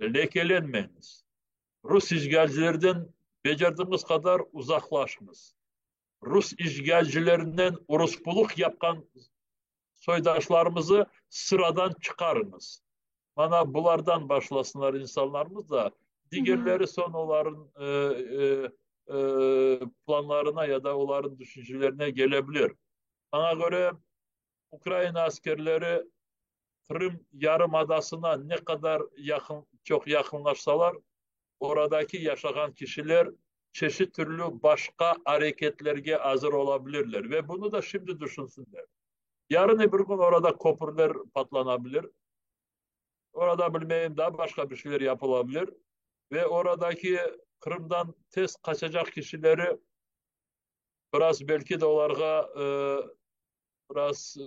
Speaker 2: lekelenmeyiniz. Rus işgalcilerden becerdiğimiz kadar uzaklaşınız. Rus işgalcilerinden orospuluk yapan soydaşlarımızı sıradan çıkarınız. Bana bulardan başlasınlar insanlarımız da
Speaker 1: Hı hı.
Speaker 2: diğerleri son onların planlarına ya da onların düşüncelerine gelebilir. Bana göre Ukrayna askerleri Kırım Yarımadası'na ne kadar çok yakınlaşsalar oradaki yaşayan kişiler çeşit türlü başka hareketlerge hazır olabilirler ve bunu da şimdi düşünsünler. Yarın öbür gün orada köprüler patlanabilir. Orada bilmeyeyim daha başka bir şeyler yapılabilir. Ve oradaki Kırım'dan tez kaçacak kişileri biraz belki de onlara biraz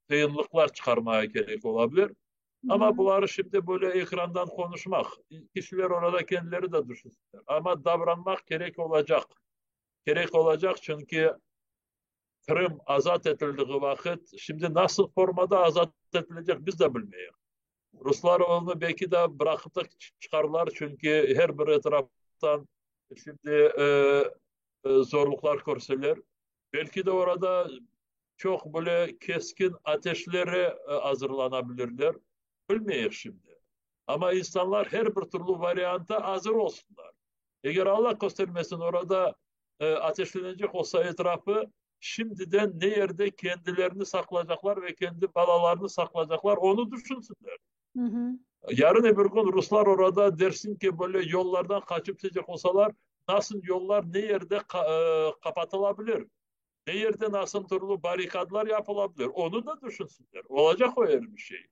Speaker 2: kıyımlıklar çıkarmaya gerek olabilir.
Speaker 1: Hı
Speaker 2: Ama
Speaker 1: hı.
Speaker 2: bunları şimdi böyle ekrandan konuşmak, kişiler orada kendileri de düşünsünler. Ama davranmak gerek olacak. Gerek olacak çünkü Kırım azat edildiği vakit şimdi nasıl formada azat edilecek biz de bilmiyoruz. Ruslar onu belki de bırakıp da çıkarlar çünkü her bir taraftan şimdi zorluklar görseler. Belki de orada çok böyle keskin ateşlere hazırlanabilirler. Bilmiyoruz şimdi. Ama insanlar her bir türlü varyanta hazır olsunlar. Eğer Allah göstermesin orada ateşlenecek olsa etrafı şimdiden ne yerde kendilerini saklayacaklar ve kendi balalarını saklayacaklar onu düşünsünler.
Speaker 1: Hı hı.
Speaker 2: Yarın öbür gün Ruslar orada dersin ki böyle yollardan kaçıp gidecek olsalar nasıl yollar ne yerde kapatılabilir? Ne yerde nasıl türlü barikatlar yapılabilir? Onu da düşünsünler. Olacak o bir şey.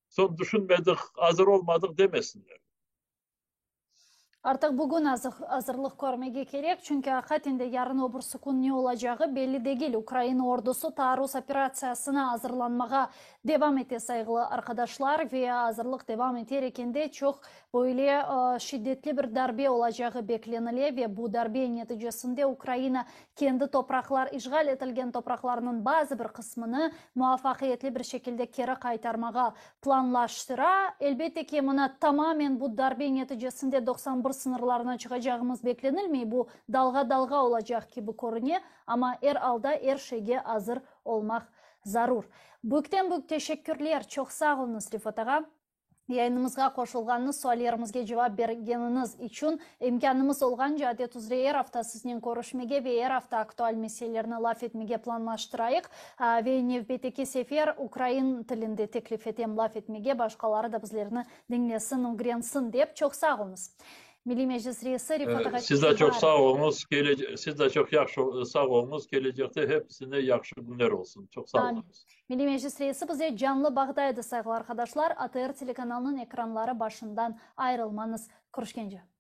Speaker 2: Son düşünmedik, hazır olmadık demesinler.
Speaker 1: Artık bugün hazırlık görmege gerek, çünkü hakikaten de yarın öbürsü gün ne olacağı belli değil. Ukrayna ordusu taarruz operasyasına hazırlanmağa devam ete saygılı arkadaşlar ve hazırlık devam ederken de çok böyle şiddetli bir darbe olacağı bekleniliyor ve bu darbe neticesinde Ukrayna kendi işgal edilgen topraklarının bazı bir kısmını muvaffakiyetli bir şekilde geri kaytarmağa planlaştıra. Elbette ki buna tamamen bu darbe neticesinde 91 sınırlarına çıkacağımız beklenilmiyor. Bu dalga olacak gibi görünüyor ama alda şeye hazır olmak zarur. Büyük teşekkürler. Çok sağ olunuz Rifat ağa. Yayınımızga koşulganınız, suallarımızga cevap bergeniniz için imkanımız olganca adet üzere her hafta sizinle görüşmege ve her hafta aktual meselelerini laf etmege planlaştırayık. Ve nevbeteki sefer Ukrayn tilinde teklif etem laf etmege, başkaları da bizlerini dinlesin, öğrensin deyip çok sağ olunuz. Milli Meclis Reisi Rifat ağa.
Speaker 2: Siz de çok sağ olunuz. Siz de çok sağ olunuz. Gelecekte hepsine yaxşı günler olsun. Çok sağ olunuz.
Speaker 1: Milli Meclis Reisi bize canlı bağdaydı sayılı arkadaşlar. ATR telekanalının ekranları başından ayrılmanız. Görüşkence.